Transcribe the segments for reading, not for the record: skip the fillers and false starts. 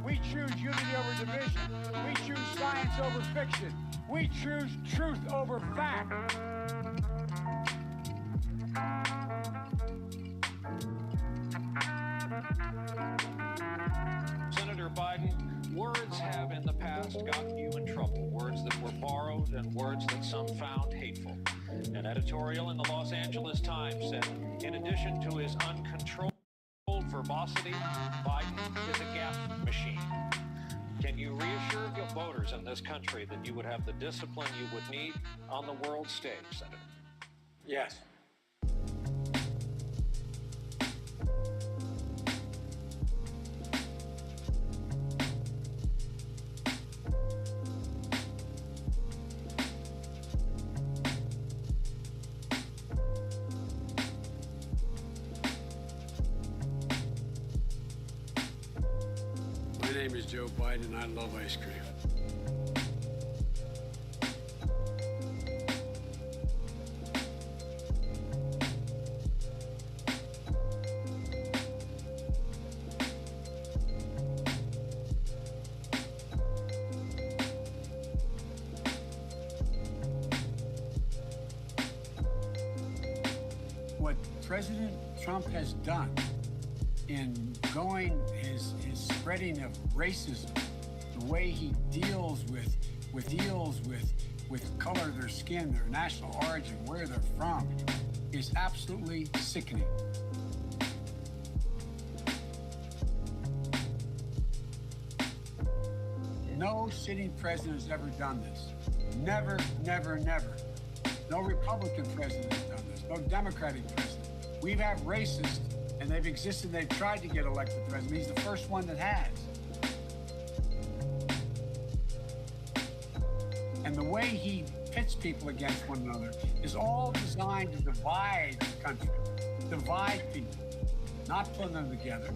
We choose unity over division. We choose science over fiction. We choose truth over fact. Senator Biden, words have in the past gotten you in trouble. Words that were borrowed and words that some found hateful. An editorial in the Los Angeles Times said, in addition to his uncontrolled verbosity, Biden is a gaffe machine. Can you reassure your voters in this country that you would have the discipline you would need on the world stage, Senator? Yes. My name is Joe Biden, and I love ice cream. What President Trump has done in going his spreading of racism, the way he deals with color of their skin, their national origin, where they're from, is absolutely sickening. No sitting president has ever done this. Never, never, never. No Republican president has done this. No Democratic president. We've had racists, and they've existed, they've tried to get elected president. He's the first one that has. And the way he pits people against one another is all designed to divide the country, divide people, not put them together.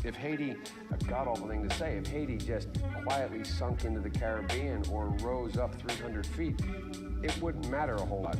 If Haiti, a god-awful thing to say, if Haiti just quietly sunk into the Caribbean or rose up 300 feet, it wouldn't matter a whole lot.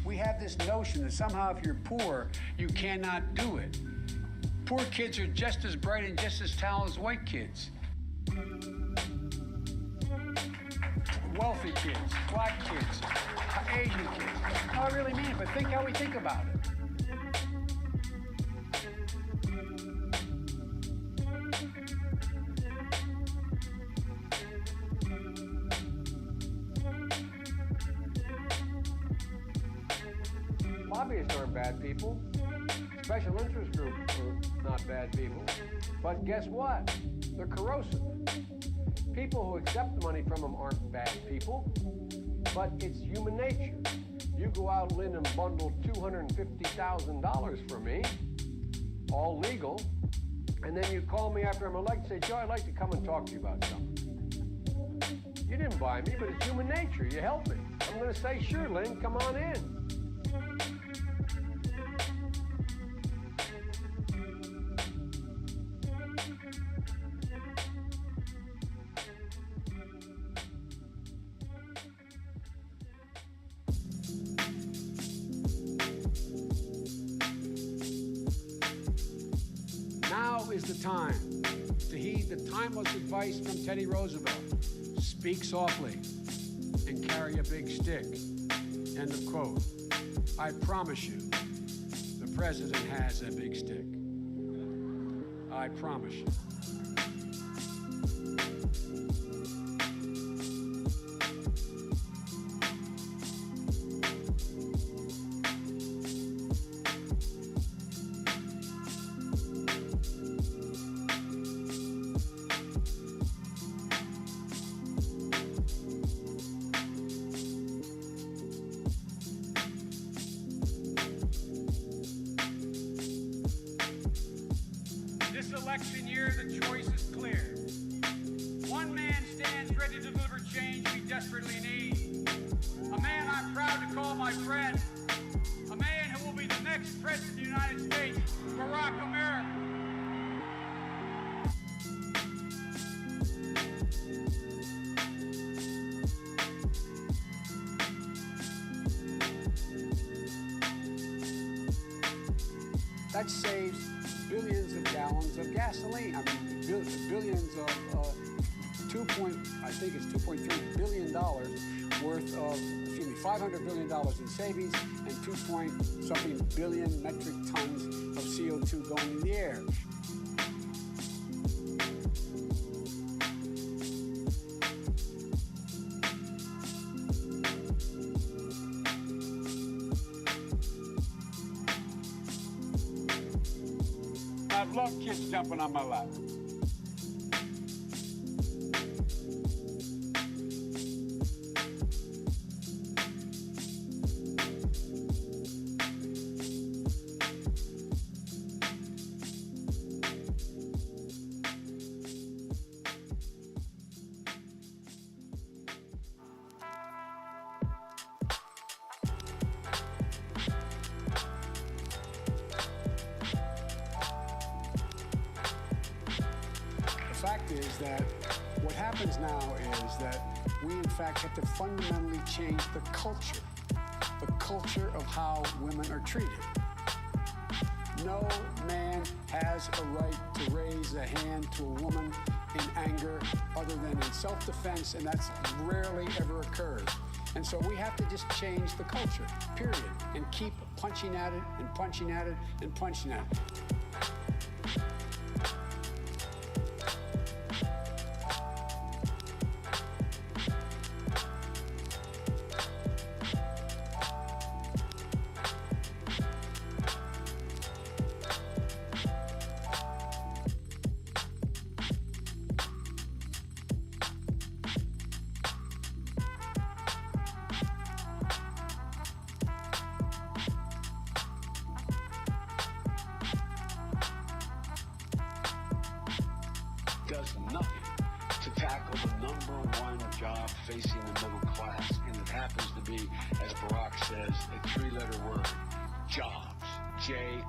We have this notion that somehow if you're poor, you cannot do it. Poor kids are just as bright and just as talented as white kids. Wealthy kids, black kids, Asian kids. No, I really mean it, but think how we think about it. Lobbyists aren't bad people. Special interest groups are not bad people. But guess what? They're corrosive. People who accept the money from them aren't bad people. But it's human nature. You go out, Lynn, and bundle $250,000 for me, all legal, and then you call me after I'm elected and say, Joe, I'd like to come and talk to you about something. You didn't buy me, but it's human nature. You helped me. I'm going to say, sure, Lynn, come on in. is the time to heed the timeless advice from Teddy Roosevelt. Speak softly and carry a big stick. End of quote. I promise you, the president has a big stick. I promise you. Election year, the choice is clear. One man stands ready to deliver change we desperately need. A man I'm proud to call my friend. A man who will be the next president of the United States, Barack America. That saves billions of gallons of gasoline. I mean, billions of $2.3 billion worth of, $500 billion in savings and 2 billion metric tons of CO2 going in the air. I love kids jumping on my lap. The fact is that what happens now is that we in fact have to fundamentally change the culture of how women are treated. No man has a right to raise a hand to a woman in anger other than in self-defense, and that's rarely ever occurs. And so we have to just change the culture, period, and keep punching at it and punching at it and punching at it. Does nothing to tackle the #1 job facing the middle class, and it happens to be, as Barack says, a 3-letter word: jobs. Jobs.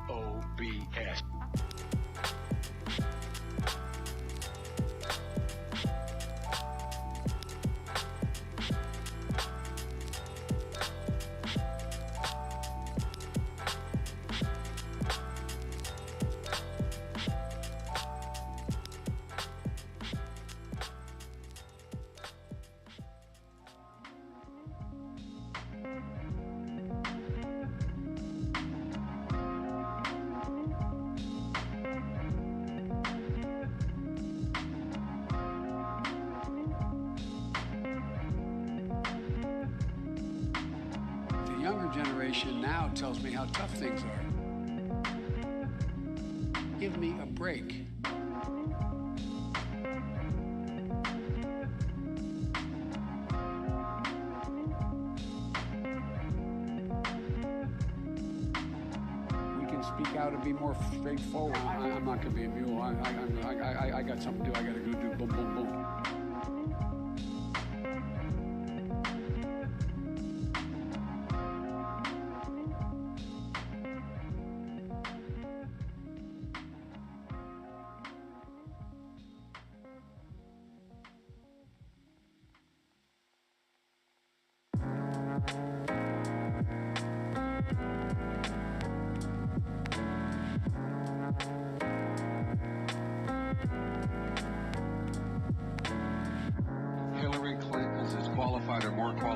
The younger generation now tells me how tough things are. Give me a break. We can speak out and be more straightforward. I'm not going to be a mule. I got something to do. I got to go do boom, boom, boom.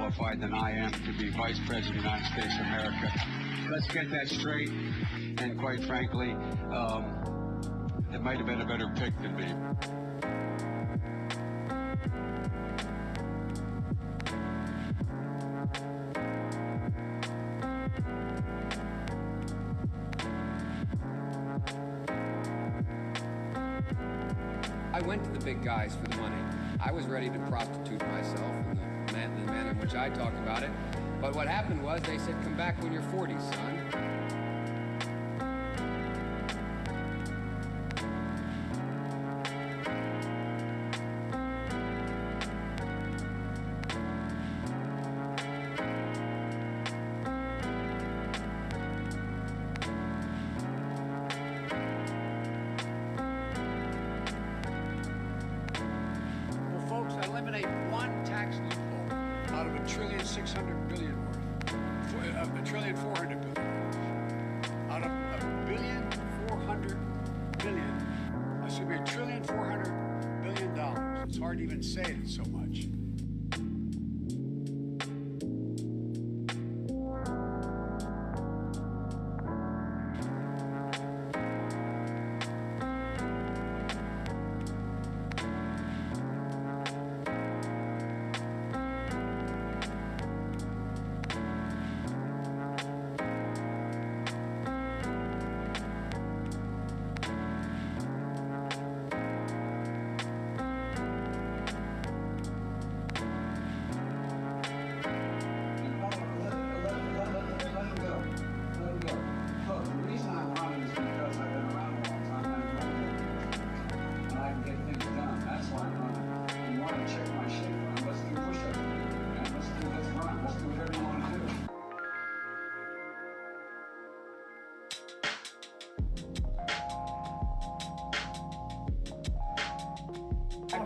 qualified than I am to be Vice President of the United States of America. Let's get that straight. And quite frankly, it might have been a better pick than me. I went to the big guys for the money. I was ready to prostitute myself in the manner in which I talked about it. But what happened was they said, come back when you're 40, son.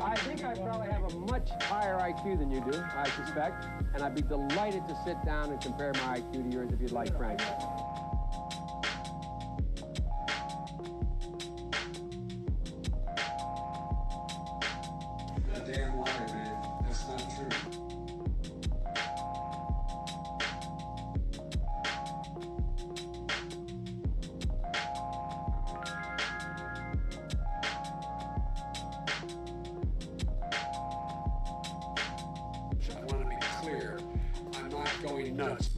I think I probably have a much higher IQ than you do, I suspect, and I'd be delighted to sit down and compare my IQ to yours if you'd like, Frank. Damn lie, man. That's not true. Nuts.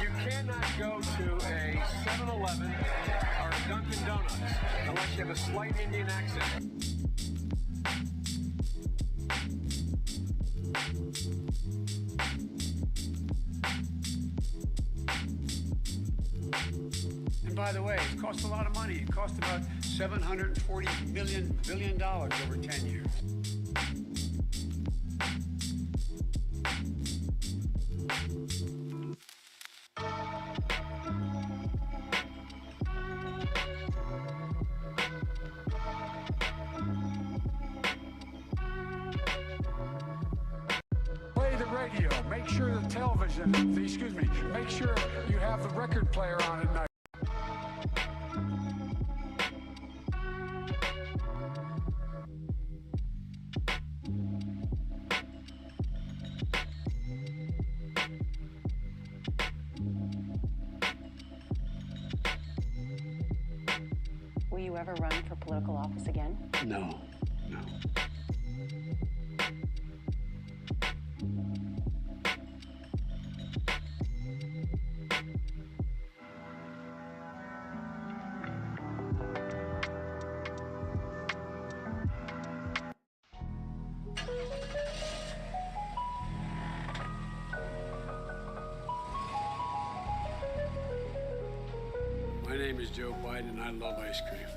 You cannot go to a 7-Eleven or a Dunkin' Donuts unless you have a slight Indian accent. By the way, it cost a lot of money. It cost about $740 billion over 10 years. Play the radio. Make sure the television, make sure you have the record player on at night. Will you ever run for political office again? No. My name is Joe Biden, and I love ice cream.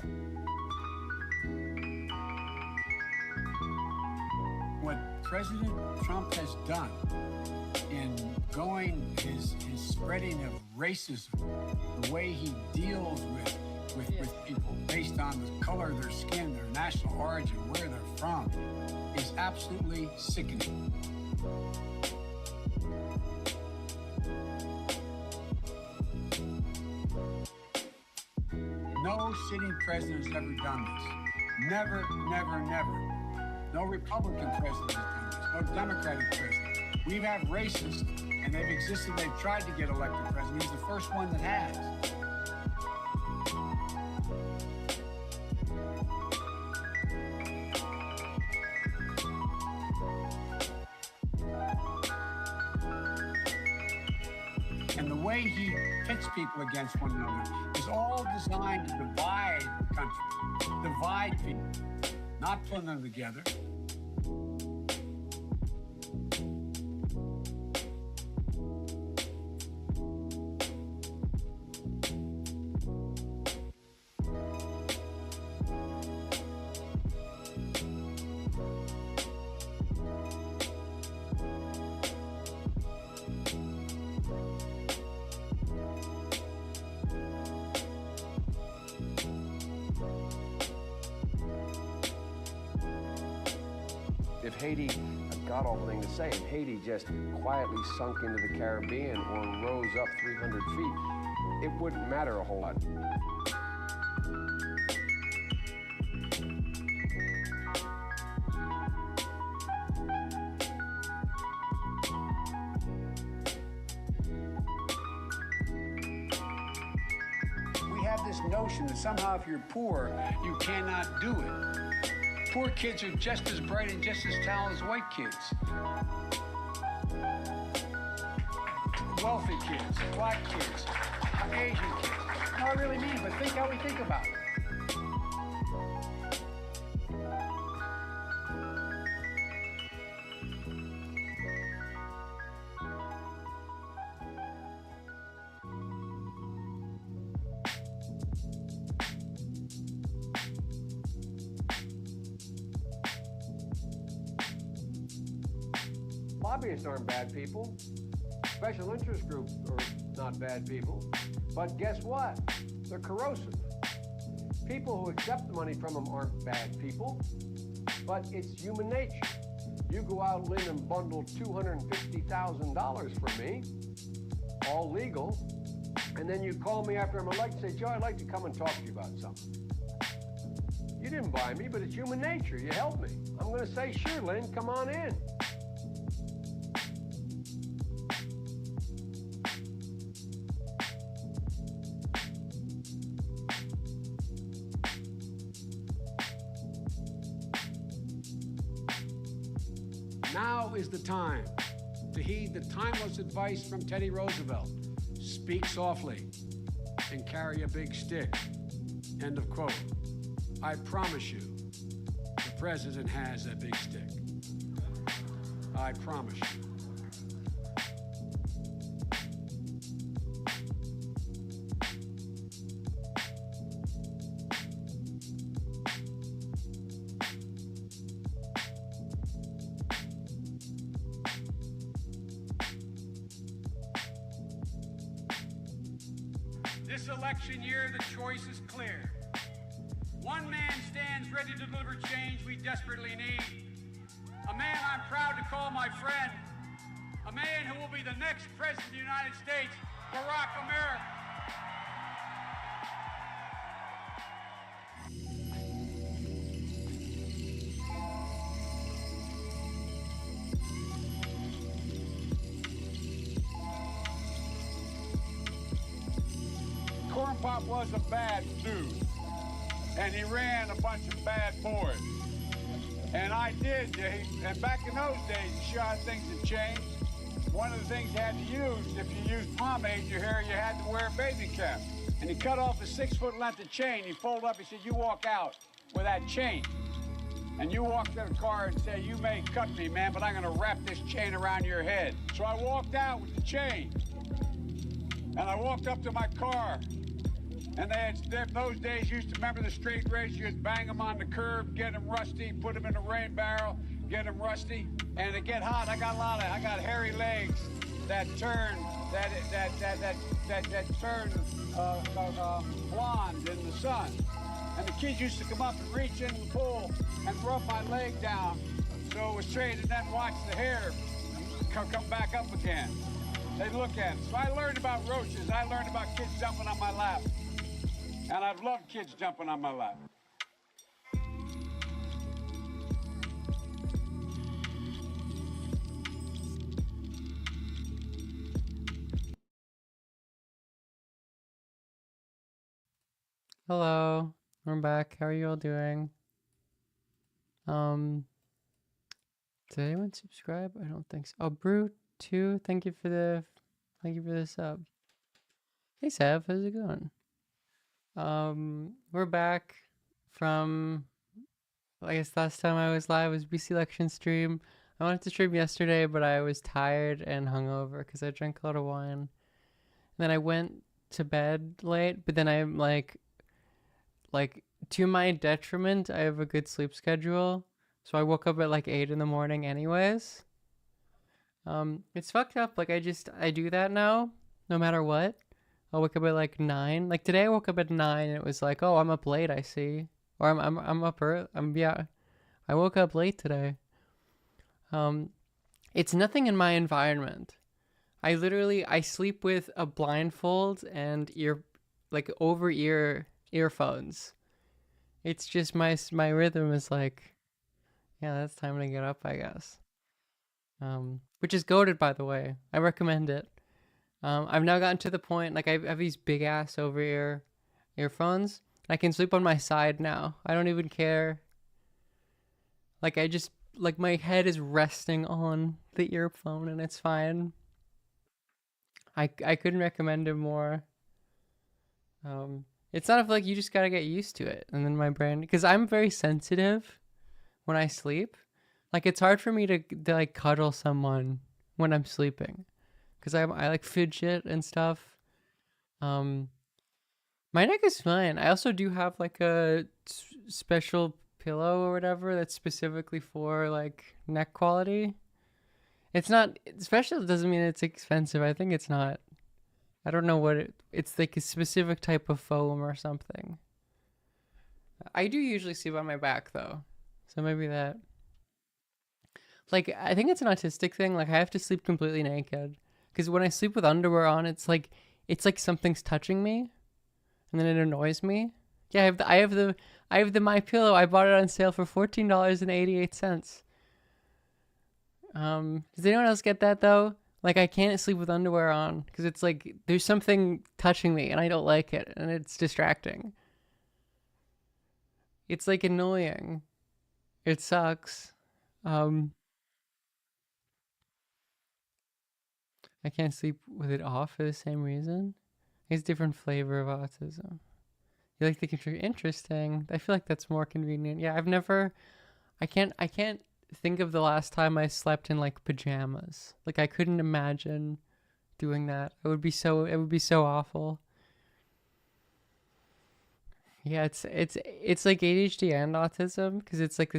What President Trump has done in his spreading of racism, the way he deals with people based on the color of their skin, their national origin, where they're from, is absolutely sickening. sitting president has ever done this. Never, never, never. No Republican president has done this. No Democratic president. We have racists, and they've existed. They've tried to get elected president. He's the first one that has. And the way he pits people against one another is all designed to divide the country, divide people, not put them together. If Haiti, a god-awful thing to say, if Haiti just quietly sunk into the Caribbean or rose up 300 feet, it wouldn't matter a whole lot. We have this notion that somehow if you're poor, you cannot do it. Poor kids are just as bright and just as talented as white kids. Wealthy kids, black kids, Asian kids. No, I really mean, but think how we think about it. Lobbyists aren't bad people. Special interest groups are not bad people. But guess what? They're corrosive. People who accept the money from them aren't bad people, but it's human nature. You go out, Lynn, and bundle $250,000 for me, all legal, and then you call me after I'm elected and say, Joe, I'd like to come and talk to you about something. You didn't buy me, but it's human nature. You helped me. I'm going to say, sure, Lynn, come on in. Now is the time to heed the timeless advice from Teddy Roosevelt. Speak softly and carry a big stick. End of quote. I promise you, the president has that big stick. I promise you. This election year, the choice is clear. One man stands ready to deliver change we desperately need. A man I'm proud to call my friend. A man who will be the next president of the United States, Barack Obama. Corn Pop was a bad dude, and he ran a bunch of bad boys. And I did, and back in those days, you sure how things had changed. One of the things you had to use, if you used pomade in your hair, you had to wear a baby cap. And he cut off a 6-foot length of chain, he folded up, he said, you walk out with that chain. And you walk to the car and say, you may cut me, man, but I'm gonna wrap this chain around your head. So I walked out with the chain. And I walked up to my car. And those days used to remember the straight race. You'd bang them on the curb, get them rusty, put them in a rain barrel, get them rusty. And to get hot, I got hairy legs that turn, blonde in the sun. And the kids used to come up and reach in the pool and rub my leg down so it was straight, and then watch the hair come back up again. They'd look at it. So I learned about roaches. I learned about kids jumping on my lap. And I've loved kids jumping on my lap. Hello, I'm back. How are you all doing? Did anyone subscribe? I don't think so. Oh, Brute 2, thank you for the sub. Hey Sav, how's it going? We're back from, I guess last time I was live was BC election stream. I wanted to stream yesterday, but I was tired and hungover because I drank a lot of wine. And then I went to bed late, but then I'm like to my detriment, I have a good sleep schedule. So I woke up at like 8 in the morning anyways. It's fucked up. Like I do that now, no matter what. I'll wake up at like 9. Like today I woke up at 9 and it was like, oh, I'm up late, I see. Or I'm up early. I woke up late today. It's nothing in my environment. I sleep with a blindfold and over ear earphones. It's just my rhythm is like, yeah, that's time to get up, I guess. Which is goated, by the way. I recommend it. I've now gotten to the point, like I have these big ass over ear earphones. I can sleep on my side now. I don't even care. Like my head is resting on the earphone and it's fine. I couldn't recommend it more. It's not like you just gotta get used to it. And then my brain, because I'm very sensitive when I sleep. Like it's hard for me to like cuddle someone when I'm sleeping, because I like fidget and stuff. My neck is fine. I also do have like a special pillow or whatever that's specifically for like neck quality. It's not special. It doesn't mean it's expensive. I think it's not. I don't know what it's like a specific type of foam or something. I do usually sleep on my back though. So maybe that. Like, I think it's an autistic thing. Like, I have to sleep completely naked. Because when I sleep with underwear on, it's like something's touching me. And then it annoys me. Yeah, I have the My Pillow. I bought it on sale for $14.88. Does anyone else get that though? Like, I can't sleep with underwear on because it's like there's something touching me and I don't like it and it's distracting. It's like annoying. It sucks. I can't sleep with it off for the same reason. It's a different flavor of autism. You like the control? Interesting. I feel like that's more convenient. Yeah, I can't think of the last time I slept in like pajamas. Like I couldn't imagine doing that. It would be so awful. Yeah, it's like ADHD and autism because it's like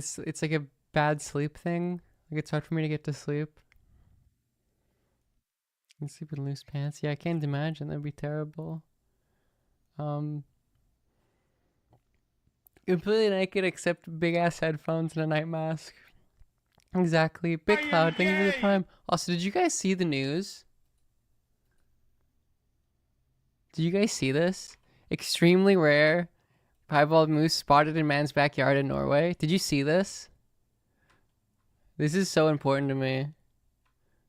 a bad sleep thing. Like it's hard for me to get to sleep. You sleep in loose pants. Yeah, I can't imagine. That'd be terrible. Completely naked except big ass headphones and a night mask. Exactly. Big Cloud, thank you for the prime. Also, did you guys see the news? Did you guys see this? Extremely rare piebald moose spotted in man's backyard in Norway. Did you see this? This is so important to me.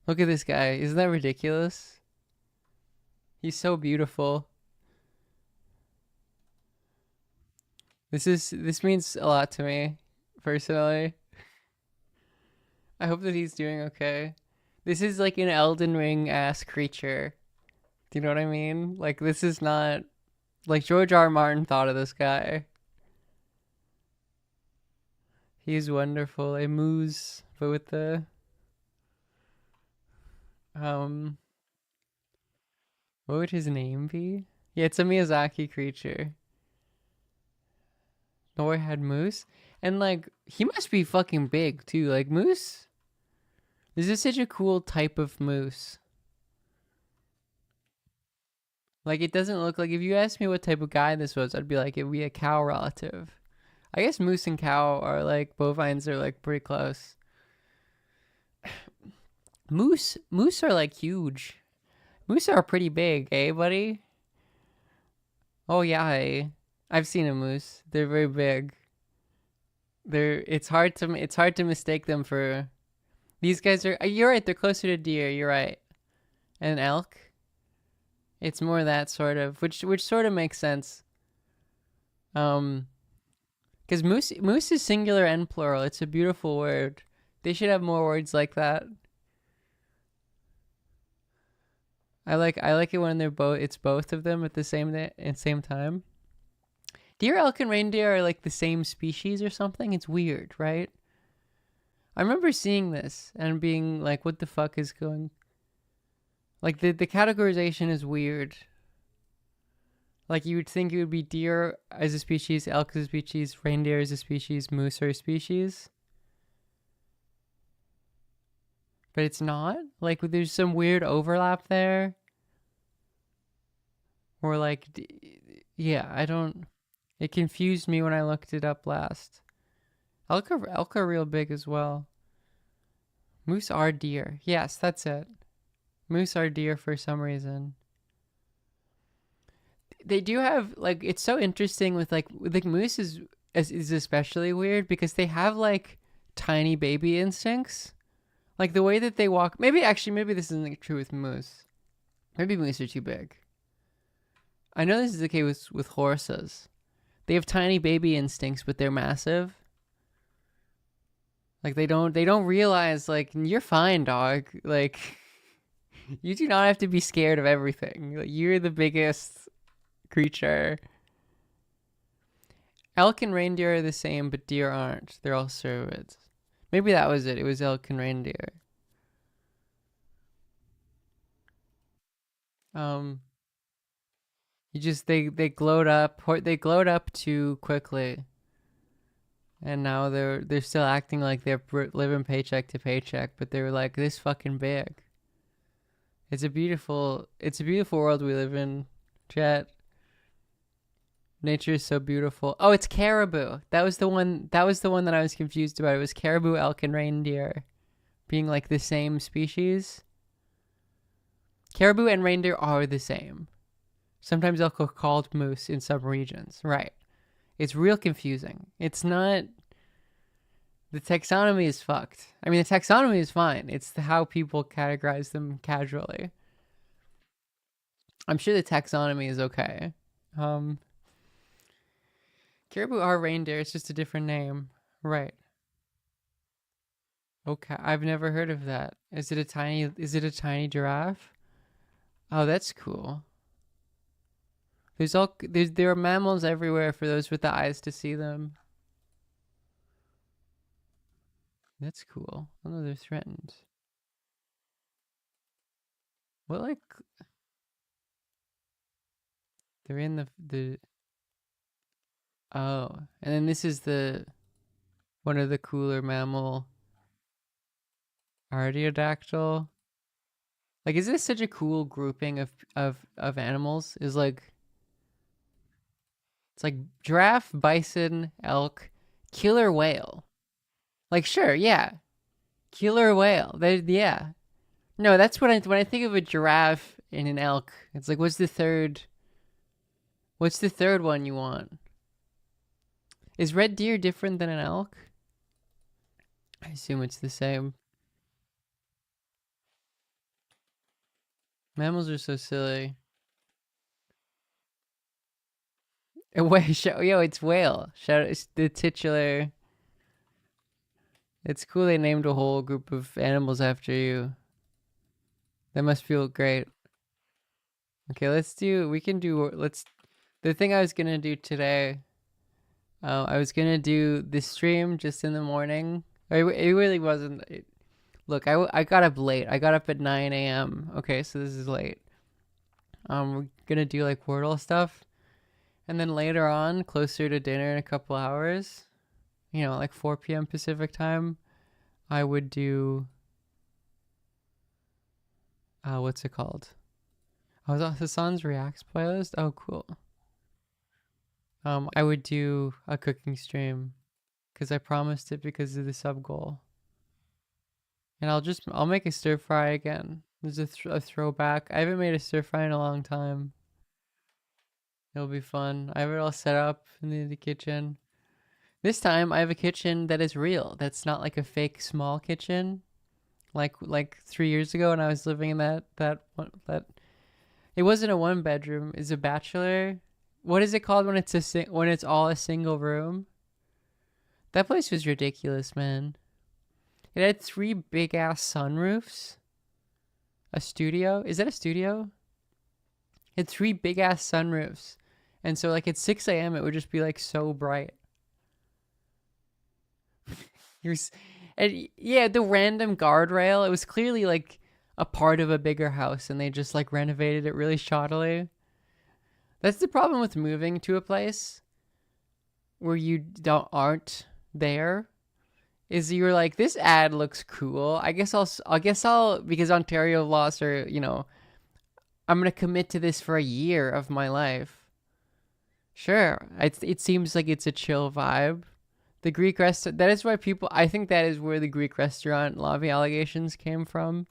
Look at this guy. Isn't that ridiculous? He's so beautiful. This means a lot to me, personally. I hope that he's doing okay. This is like an Elden Ring ass creature. Do you know what I mean? Like this is not like George R. R. Martin thought of this guy. He's wonderful. A moose, but with the what would his name be? Yeah, it's a Miyazaki creature. Norway had moose, and like he must be fucking big too. Like moose. This is such a cool type of moose. Like it doesn't look like, if you asked me what type of guy this was, I'd be like it'd be a cow relative. I guess moose and cow are like, bovines are like pretty close. Moose are like huge. Moose are pretty big, eh, buddy? Oh yeah, eh? I've seen a moose. They're very big. It's hard to mistake them for. These guys are. You're right. They're closer to deer. You're right. And elk. It's more that sort of, which sort of makes sense. Because moose is singular and plural. It's a beautiful word. They should have more words like that. I like it when they're both. It's both of them at the same time. Deer, elk, and reindeer are like the same species or something. It's weird, right? I remember seeing this and being like, "What the fuck is going?" Like the categorization is weird. Like you would think it would be deer as a species, elk as a species, reindeer as a species, moose are a species. But it's not. Like there's some weird overlap there. Or like, yeah, I don't. It confused me when I looked it up last. Elk are real big as well. Moose are deer. Yes, that's it. Moose are deer for some reason. They do have like, it's so interesting with like moose is especially weird because they have like tiny baby instincts. Like the way that they walk. Maybe this isn't true with moose. Maybe moose are too big. I know this is the case with horses. They have tiny baby instincts, but they're massive. Like they don't realize like you're fine, dog. Like you do not have to be scared of everything. Like, you're the biggest creature. Elk and reindeer are the same, but deer aren't. They're all cervids. Maybe that was it. It was elk and reindeer. They glowed up. They glowed up too quickly, and now they're still acting like they're living paycheck to paycheck, but they're like this fucking big. It's a beautiful world we live in, Jet. Nature is so beautiful. Oh, it's caribou. That was the one that I was confused about. It was caribou, elk, and reindeer being like the same species. Caribou and reindeer are the same. Sometimes elk are called moose in some regions. Right. It's real confusing. It's not... The taxonomy is fucked. I mean, the taxonomy is fine. It's how people categorize them casually. I'm sure the taxonomy is okay. Caribou are reindeer. It's just a different name. Right. Okay. I've never heard of that. Is it a tiny giraffe? Oh, that's cool. There are mammals everywhere for those with the eyes to see them. That's cool. Oh no, they're threatened. What like? They're in the. Oh, and then this is one of the cooler mammal. Artiodactyl. Like, is this such a cool grouping of animals? Is like. It's like giraffe, bison, elk, killer whale. Like, sure, yeah. Killer whale. Yeah. No, that's when I think of a giraffe and an elk, it's like, what's the third one you want? Is red deer different than an elk? I assume it's the same. Mammals are so silly. Yo, it's whale. It's the titular. It's cool they named a whole group of animals after you. That must feel great. Okay, the thing I was gonna do today, I was gonna do this stream just in the morning. It really wasn't. Look, I got up late. I got up at 9 a.m. Okay, so this is late. We're gonna do like Wordle stuff. And then later on, closer to dinner in a couple hours, like 4 p.m. Pacific time, I would do, what's it called? Oh, it's Hassan's Reacts playlist? Oh, cool. I would do a cooking stream because I promised it because of the sub goal. And I'll make a stir fry again. There's a throwback. I haven't made a stir fry in a long time. It'll be fun. I have it all set up in the kitchen. This time I have a kitchen that is real. That's not like a fake small kitchen. Like 3 years ago when I was living in that it wasn't a one bedroom. It's a bachelor. What is it called when when it's all a single room? That place was ridiculous, man. It had 3 big ass sunroofs. A studio? Is that a studio? It had 3 big ass sunroofs. And so like at 6 a.m. it would just be like so bright. And yeah, the random guardrail, it was clearly like a part of a bigger house and they just like renovated it really shoddily. That's the problem with moving to a place where you aren't there, is you're like, this ad looks cool. I guess I'll because Ontario laws are, I'm going to commit to this for a year of my life. Sure. It seems like it's a chill vibe. The Greek restaurant, that is why I think that is where the Greek restaurant lobby allegations came from.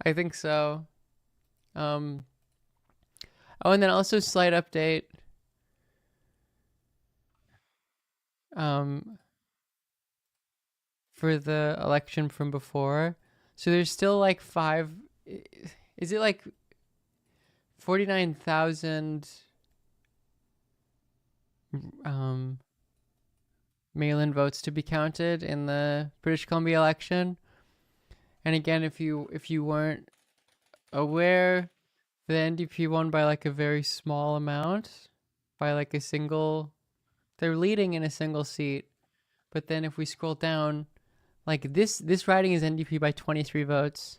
I think so. Oh, and then also slight update. For the election from before. So there's still like is it like 49,000 mail-in votes to be counted in the British Columbia election. And again, if you weren't aware, the NDP won by like a very small amount, by like a single. They're leading in a single seat, but then if we scroll down, like this riding is NDP by 23 votes.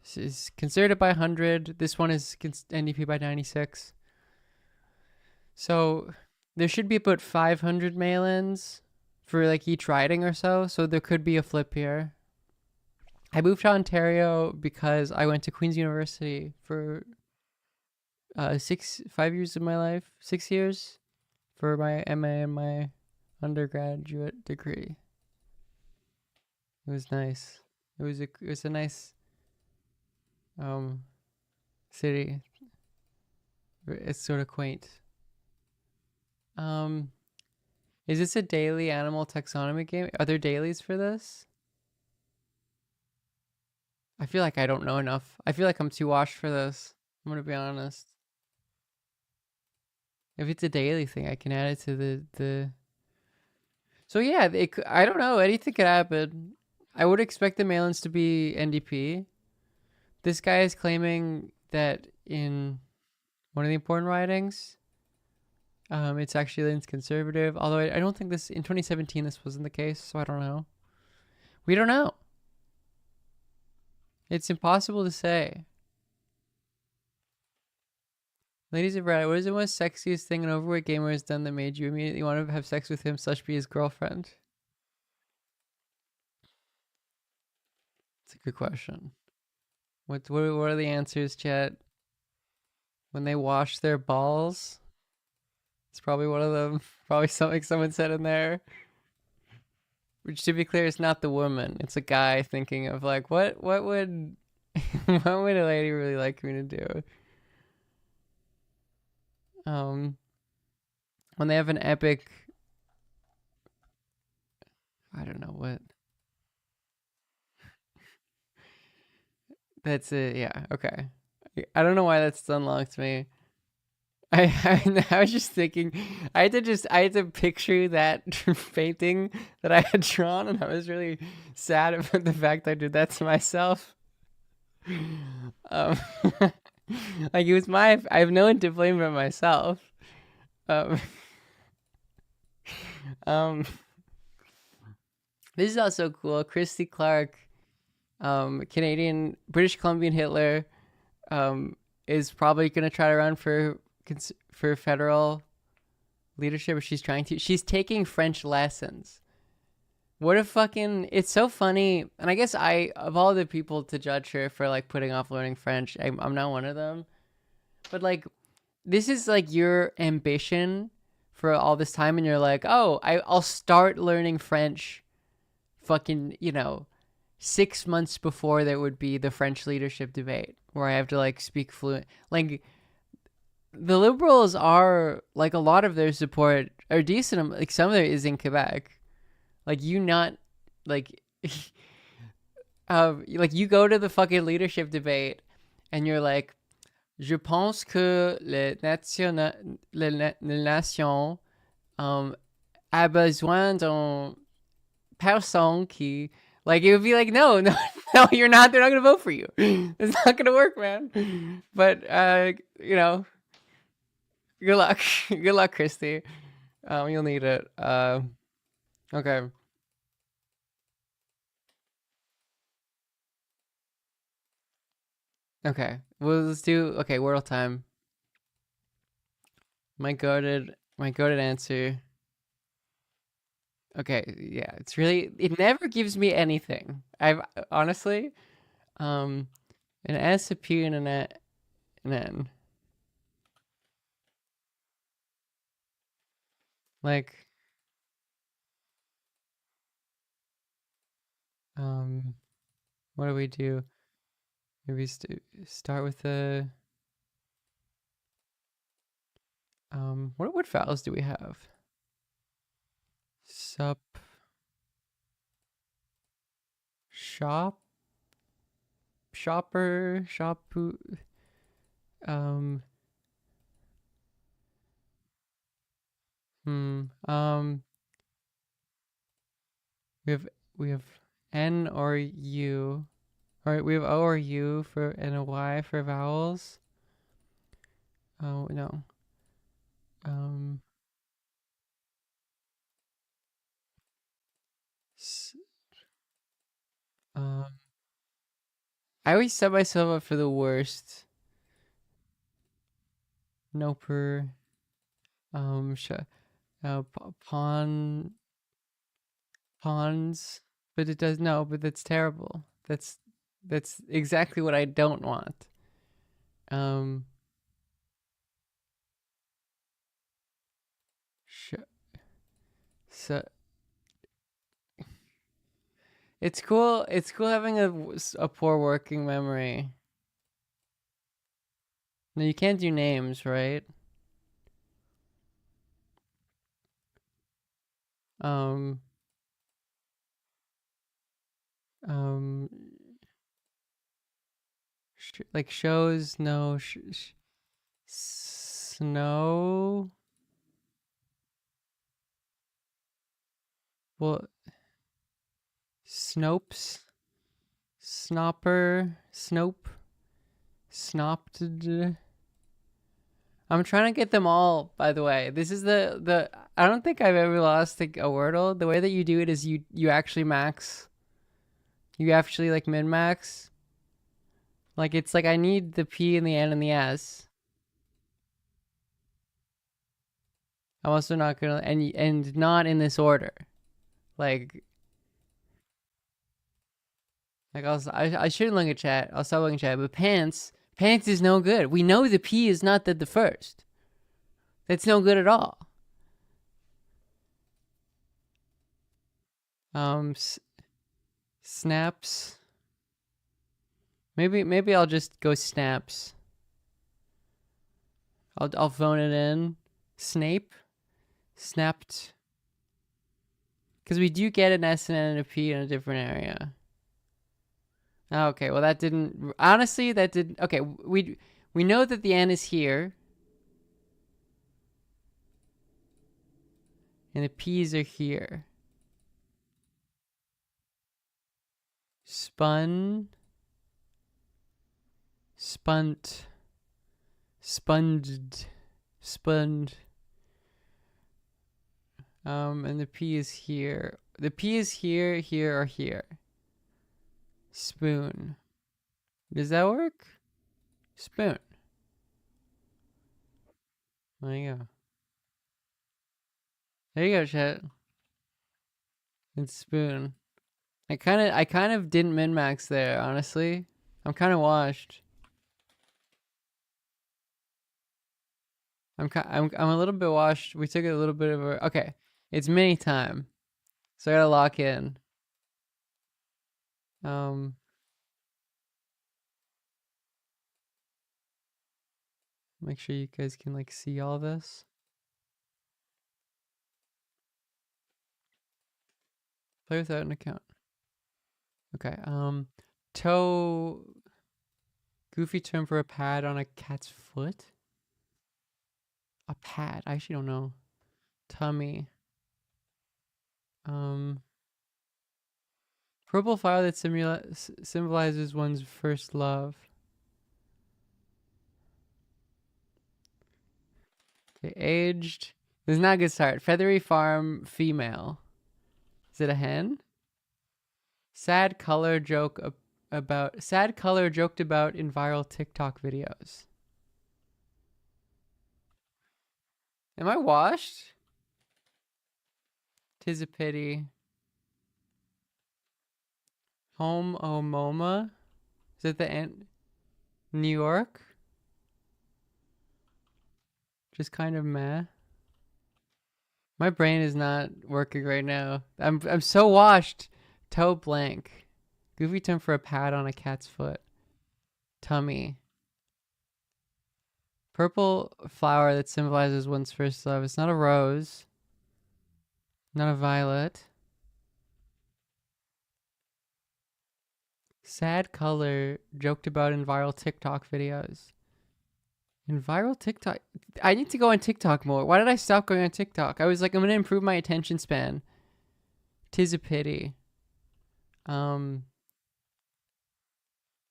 This is Conservative by 100. This one is NDP by 96. So there should be about 500 mail-ins for like each riding or so. So there could be a flip here. I moved to Ontario because I went to Queen's University for 5 years of my life, 6 years for my MA and my undergraduate degree. It was nice. It was a nice city. It's sort of quaint. Is this a daily animal taxonomy game? Are there dailies for this? I feel like I don't know enough. I feel like I'm too washed for this. I'm gonna be honest. If it's a daily thing, I can add it to the. So yeah, I don't know. Anything could happen. I would expect the mail-ins to be NDP. This guy is claiming that in one of the important ridings, it's actually leans conservative. Although I don't think in 2017 this wasn't the case, so I don't know. We don't know. It's impossible to say. Ladies of Reddit, what is the most sexiest thing an overweight gamer has done that made you immediately want to have sex with him / be his girlfriend? It's a good question. What are the answers, chat? When they wash their balls? It's probably one of them. Probably something someone said in there. Which, to be clear, is not the woman. It's a guy thinking of like, what would what would a lady really like me to do? When they have an epic, I don't know what. That's it. Yeah. Okay. I don't know why that's unlocked me. I was just thinking, I had to picture that painting that I had drawn, and I was really sad about the fact I did that to myself. Like it was I have no one to blame but myself. This is also cool. Christy Clark, Canadian, British Columbian Hitler, is probably gonna try to run for federal leadership. She's taking French lessons. What a fucking, it's so funny. And I guess of all the people to judge her for like putting off learning French, I'm not one of them. But like, this is like your ambition for all this time, and you're like, oh, I'll start learning French fucking, 6 months before there would be the French leadership debate where I have to like speak fluent. Like, the Liberals are like a lot of their support are decent. Like some of it is in Quebec. Like you not like like you go to the fucking leadership debate and you're like, je pense que la nation a besoin d'une personne qui, like, it would be like, no, no, no, you're not. They're not gonna vote for you. It's not gonna work, man. But you know, good luck. Good luck, Christy. You'll need it. Okay. Okay. Well, let's do okay, Wordle time. My goaded answer. Okay, yeah, it's really it never gives me anything. I've honestly, an S, a P, and an N. Like, what do we do? Maybe start with the what vowels do we have? Sup, shop, shopper, shopu, um, um, we have we have N or U, or we have O or U for and a Y for vowels. Oh no. Um, s- um, I always set myself up for the worst. Noper, pawn, pawns, but it does no, but that's terrible. That's exactly what I don't want. Um, sh- so it's cool. It's cool having a poor working memory. No, you can't do names, right? Um, um, like shows, no, snow. Well, Snopes, Snopper, Snope, Snopted. I'm trying to get them all, by the way. This is the I don't think I've ever lost a Wordle. The way that you do it is you actually max. You actually like min max. Like it's like I need the P and the N and the S. I'm also not gonna and not in this order. Like I shouldn't look at chat. I'll stop looking at chat. But pants is no good. We know the P is not the first. That's no good at all. Snaps. Maybe I'll just go snaps. I'll phone it in. Snape. Snapped. Because we do get an S and N and a P in a different area. Okay, well that didn't honestly that didn't okay, we know that the N is here. And the P's are here. Spun. Spunt. Sponged. Sponged. And the P is here. The P is here, here, or here. Spoon. Does that work? Spoon. There you go. There you go, chat. It's spoon. I kind of didn't min max there, honestly. I'm kind of washed. I'm a little bit washed. We took a little bit of a okay. It's mini time, so I gotta lock in. Make sure you guys can like see all this. Play without an account. Okay. Toe. Goofy term for a pad on a cat's foot. A pad. I actually don't know. Tummy. Purple flower that symbolizes one's first love. Okay, aged. This is not a good start. Feathery farm female. Is it a hen? Sad color joked about in viral TikTok videos. Am I washed? 'Tis a pity. Home Omoma. Is it the end? New York? Just kind of meh. My brain is not working right now. I'm so washed. Toe blank. Goofy term for a pad on a cat's foot. Tummy. Purple flower that symbolizes one's first love. It's not a rose. Not a violet. Sad color joked about in viral TikTok videos. In viral TikTok? I need to go on TikTok more. Why did I stop going on TikTok? I was like, I'm going to improve my attention span. 'Tis a pity.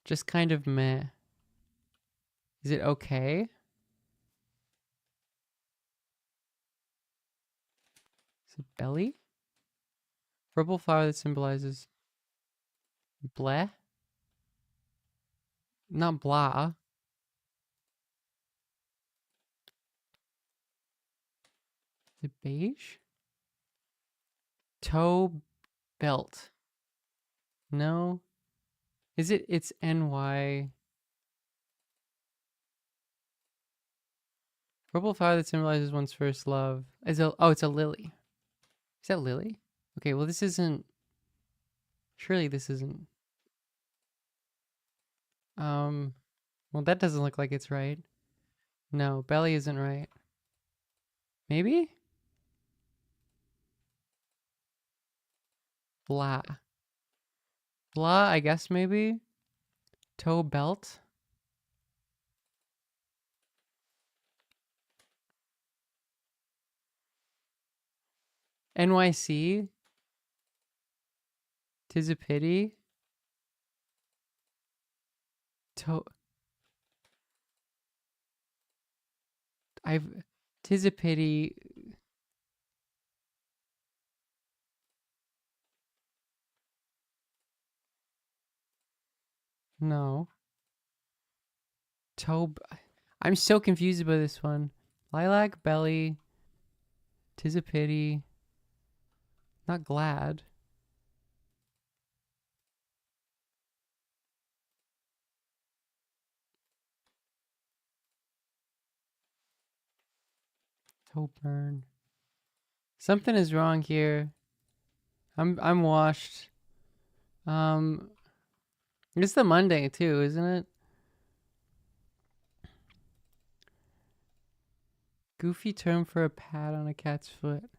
Just kind of meh. Is it okay? Is it belly? Purple flower that symbolizes bleh? Not blah. Is it beige? Toe belt. No. Is it? It's NY. Purple flower that symbolizes one's first love. It's a lily. Is that lily? Okay, well this isn't. Surely this isn't. Well that doesn't look like it's right. No, belly isn't right. Maybe? Blah. Blah, I guess maybe. Toe belt. NYC. 'Tis a pity. Toe. 'Tis a pity. No. I'm so confused about this one. Lilac belly. 'Tis a pity. Not glad. Toe burn. Something is wrong here. I'm washed. It's the Monday too, isn't it? Goofy term for a pad on a cat's foot.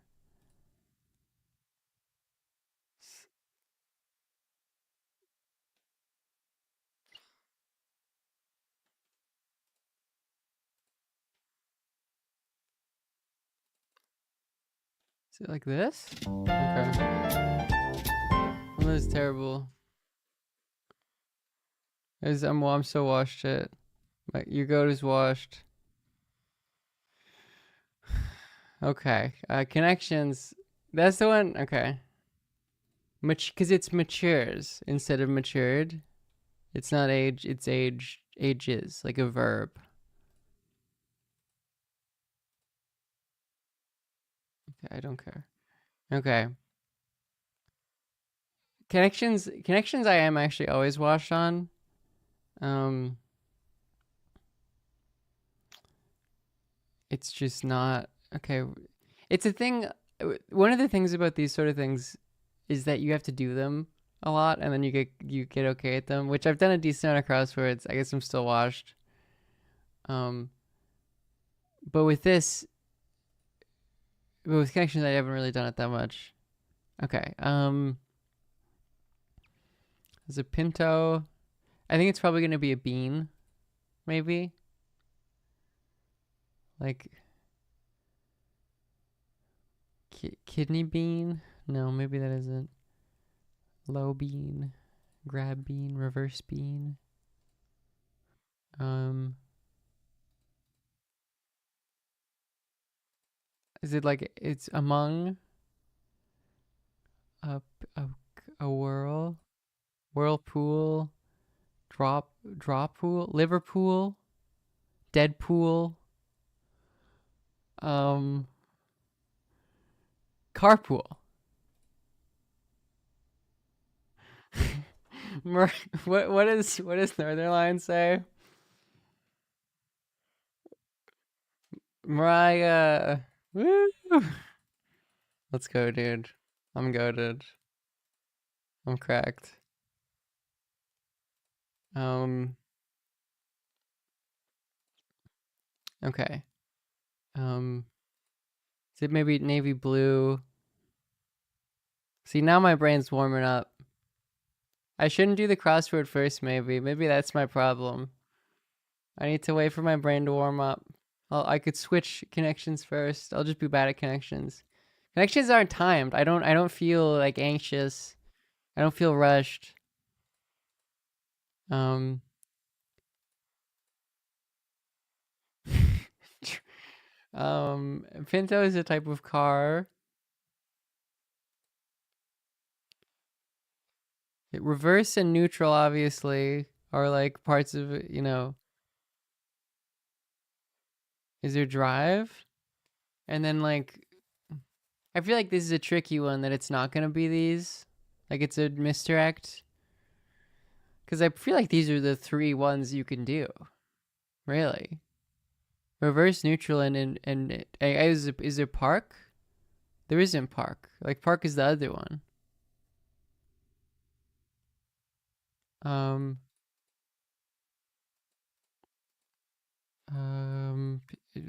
Is it like this? Okay. Well, that's terrible. I'm so washed it. Your goat is washed. Okay. Connections. That's the one. Okay. Because it's matures instead of matured. It's not age. It's age. Ages, like a verb. Okay, I don't care. Okay. Connections. I am actually always washed on. It's just not okay. It's a thing. One of the things about these sort of things is that you have to do them a lot, and then you get okay at them. Which I've done a decent amount of crosswords. I guess I'm still washed. But with this, but with connections, I haven't really done it that much. Okay. There's a pinto. I think it's probably gonna be a bean, maybe. Like kidney bean. No, maybe that isn't. Low bean, grab bean, reverse bean. Is it like it's among a a whirlpool, drop pool, Liverpool, Deadpool, carpool. What does Northern Line say? Mariah. Woo! Let's go, dude. I'm goated. I'm cracked. Okay. Is it maybe navy blue? See, now my brain's warming up. I shouldn't do the crossword first, maybe. Maybe that's my problem. I need to wait for my brain to warm up. I could switch connections first. I'll just be bad at connections. Connections aren't timed. I don't feel like anxious. I don't feel rushed. Pinto is a type of car. Reverse and neutral obviously are like parts of it, you know. Is there drive? And then like I feel like this is a tricky one that it's not gonna be these. Like it's a misdirect. Cause I feel like these are the 3 ones you can do. Really. Reverse, neutral, and is there park? There isn't park. Like park is the other one.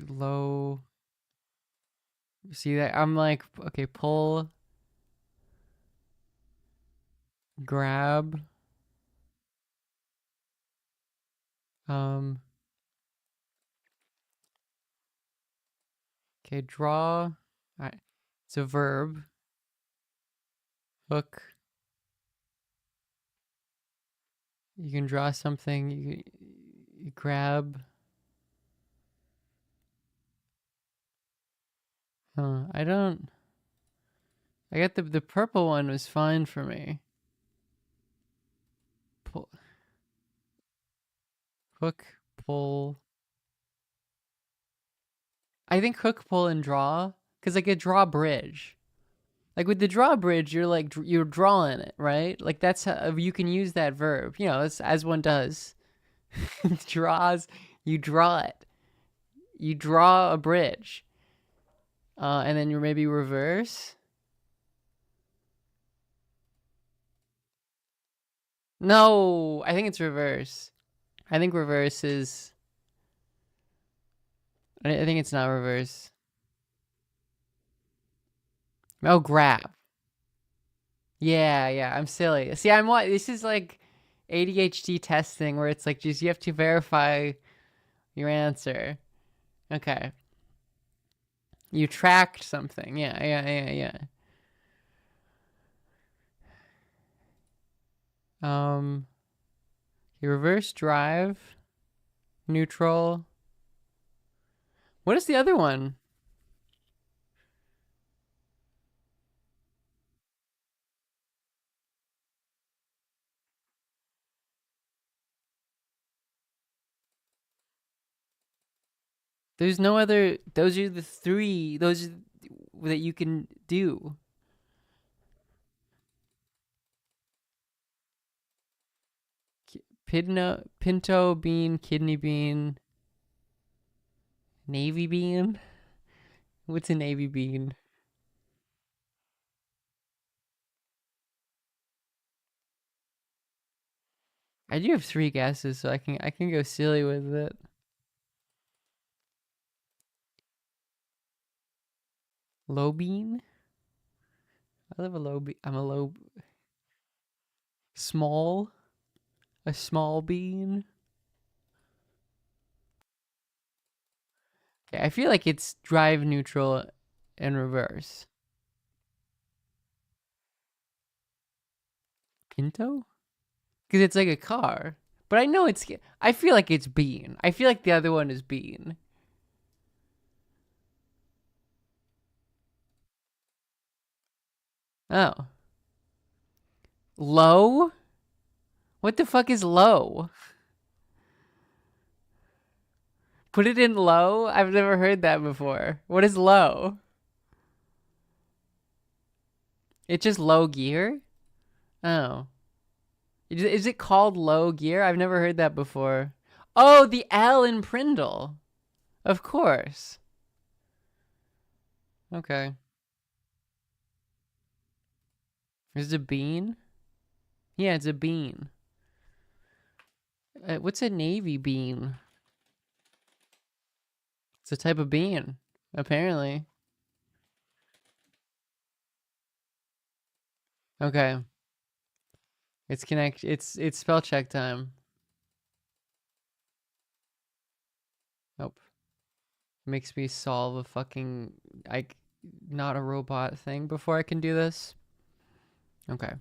Low. See that? I'm like, okay, pull, grab. Okay, draw. All right. It's a verb. Hook. You can draw something. You grab. I don't. I got the purple one was fine for me. Pull. Hook, pull. I think hook, pull, and draw. Cause like a drawbridge. Like with the drawbridge, you're like you're drawing it, right? Like that's how you can use that verb. You know, as one does. Draws. You draw it. You draw a bridge. And then you maybe reverse. No, I think it's reverse. I think reverse is. I think it's not reverse. Oh, grab. Yeah, I'm silly. See, I'm what? This is like ADHD testing where it's like just you have to verify your answer. Okay. You tracked something. Yeah. You reverse drive, neutral. What is the other one? There's no other. Those are the 3. Those are that you can do. Pinto bean, kidney bean, navy bean. What's a navy bean? I do have 3 guesses, so I can go silly with it. Low bean? I live a low bean. I'm a low... Small? A small bean? Okay, I feel like it's drive neutral and reverse. Pinto? Because it's like a car. But I know it's... I feel like it's bean. I feel like the other one is bean. Oh. Low? What the fuck is low? Put it in low? I've never heard that before. What is low? It's just low gear? Oh. Is it called low gear? I've never heard that before. Oh, the L in Prindle. Of course. Okay. Is it a bean? Yeah, it's a bean. What's a navy bean? It's a type of bean, apparently. Okay. It's spell check time. Nope. Makes me solve a fucking not a robot thing before I can do this. Okay.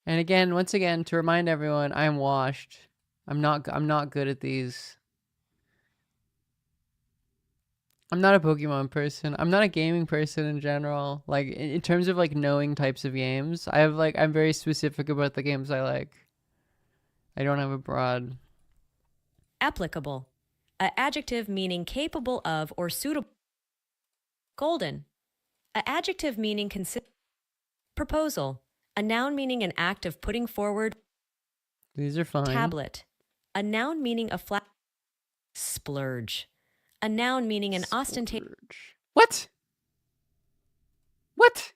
And again, once again, to remind everyone, I'm washed. I'm not good at these. I'm not a Pokemon person. I'm not a gaming person in general. Like in terms of like knowing types of games, I'm very specific about the games I like. I don't have a broad. Applicable. A adjective meaning capable of or suitable. Golden. A adjective meaning proposal. A noun meaning an act of putting forward. These are fine. Tablet. A noun meaning a flat. Splurge. A noun meaning an ostentatious. What? What?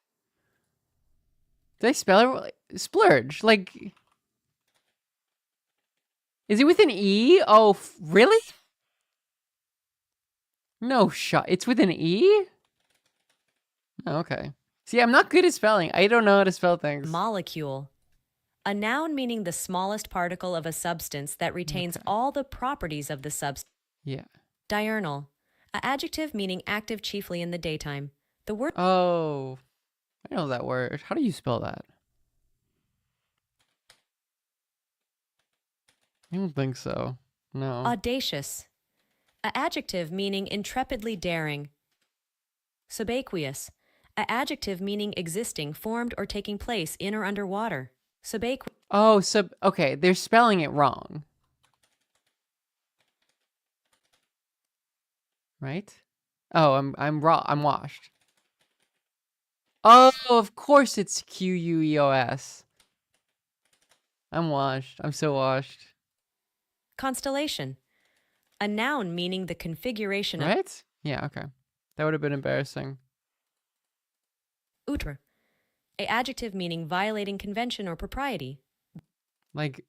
Did I spell it? Splurge. Like, is it with an E? Oh, really? No shot. It's with an E? Oh, okay. See, I'm not good at spelling. I don't know how to spell things. Molecule. A noun meaning the smallest particle of a substance that retains all the properties of the substance. Yeah. Diurnal. A adjective meaning active chiefly in the daytime. The word. Oh, I know that word. How do you spell that? I don't think so. No. Audacious. A adjective meaning intrepidly daring. Subaqueous. A adjective meaning existing, formed, or taking place in or under water. Subaqueous. Oh, okay, they're spelling it wrong. Right? Oh, I'm raw. I'm washed. Oh, of course it's Queos. I'm washed. I'm so washed. Constellation. A noun meaning the configuration of. Right? Yeah, okay. That would have been embarrassing. Outre. A adjective meaning violating convention or propriety. Like,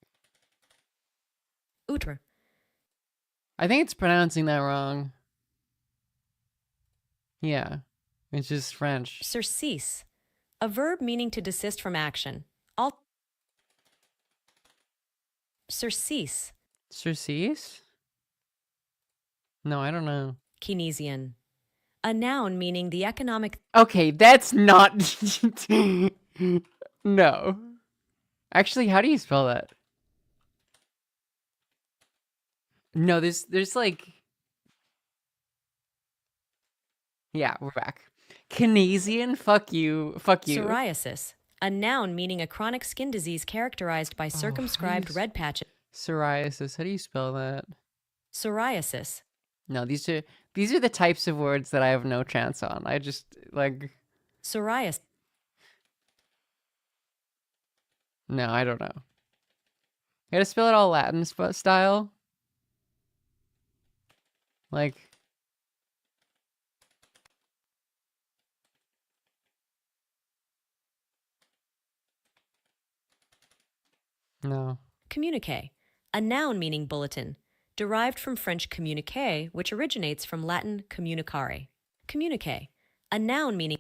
Outre. I think it's pronouncing that wrong. Yeah. It's just French. Surcease. A verb meaning to desist from action. Surcease. Surcease? No, I don't know. Keynesian. A noun meaning the economic. Okay, that's not. No. Actually, how do you spell that? No, there's like. Yeah, we're back. Keynesian? Fuck you. Fuck you. Psoriasis. A noun meaning a chronic skin disease characterized by circumscribed red patches. Psoriasis. How do you spell that? Psoriasis. No, these are the types of words that I have no chance on. I just like. Psoriasis. No, I don't know. I gotta spell it all Latin style. Like. No. Communique. A noun meaning bulletin. derived from French communiquer, which originates from Latin communicare. Communique, a noun meaning...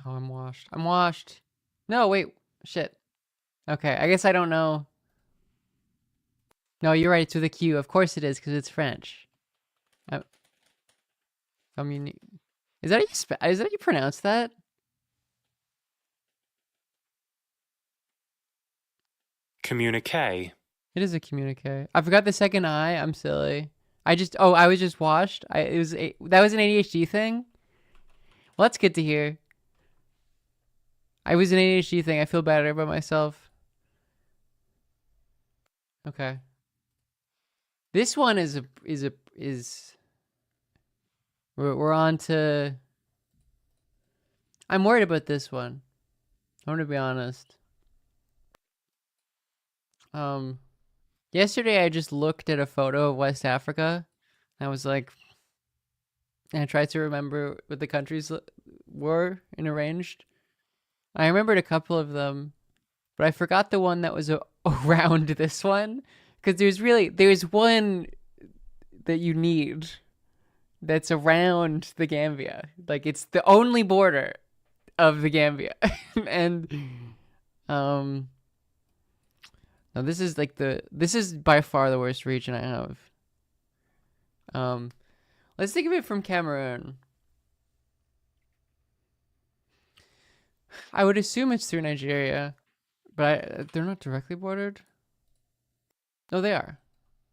Oh, I'm washed. I'm washed. No, wait. Shit. Okay, I guess I don't know. No, you're right. It's with a Q. Of course it is, because it's French. Is that how you is that how you pronounce that? Communique. It is a communique. I forgot the second I. I'm silly. I was just washed. That was an ADHD thing. Well, that's good to hear. I was an ADHD thing. I feel better about myself. Okay. This one is we're on to. I'm worried about this one. I'm gonna be honest. Yesterday I just looked at a photo of West Africa. I was like, and I tried to remember what the countries were and arranged. I remembered a couple of them, but I forgot the one that was around this one. Because there's one that you need that's around the Gambia. Like, it's the only border of the Gambia. And, no, this is by far the worst region I have. Let's think of it from Cameroon. I would assume it's through Nigeria, but they're not directly bordered. No, they are.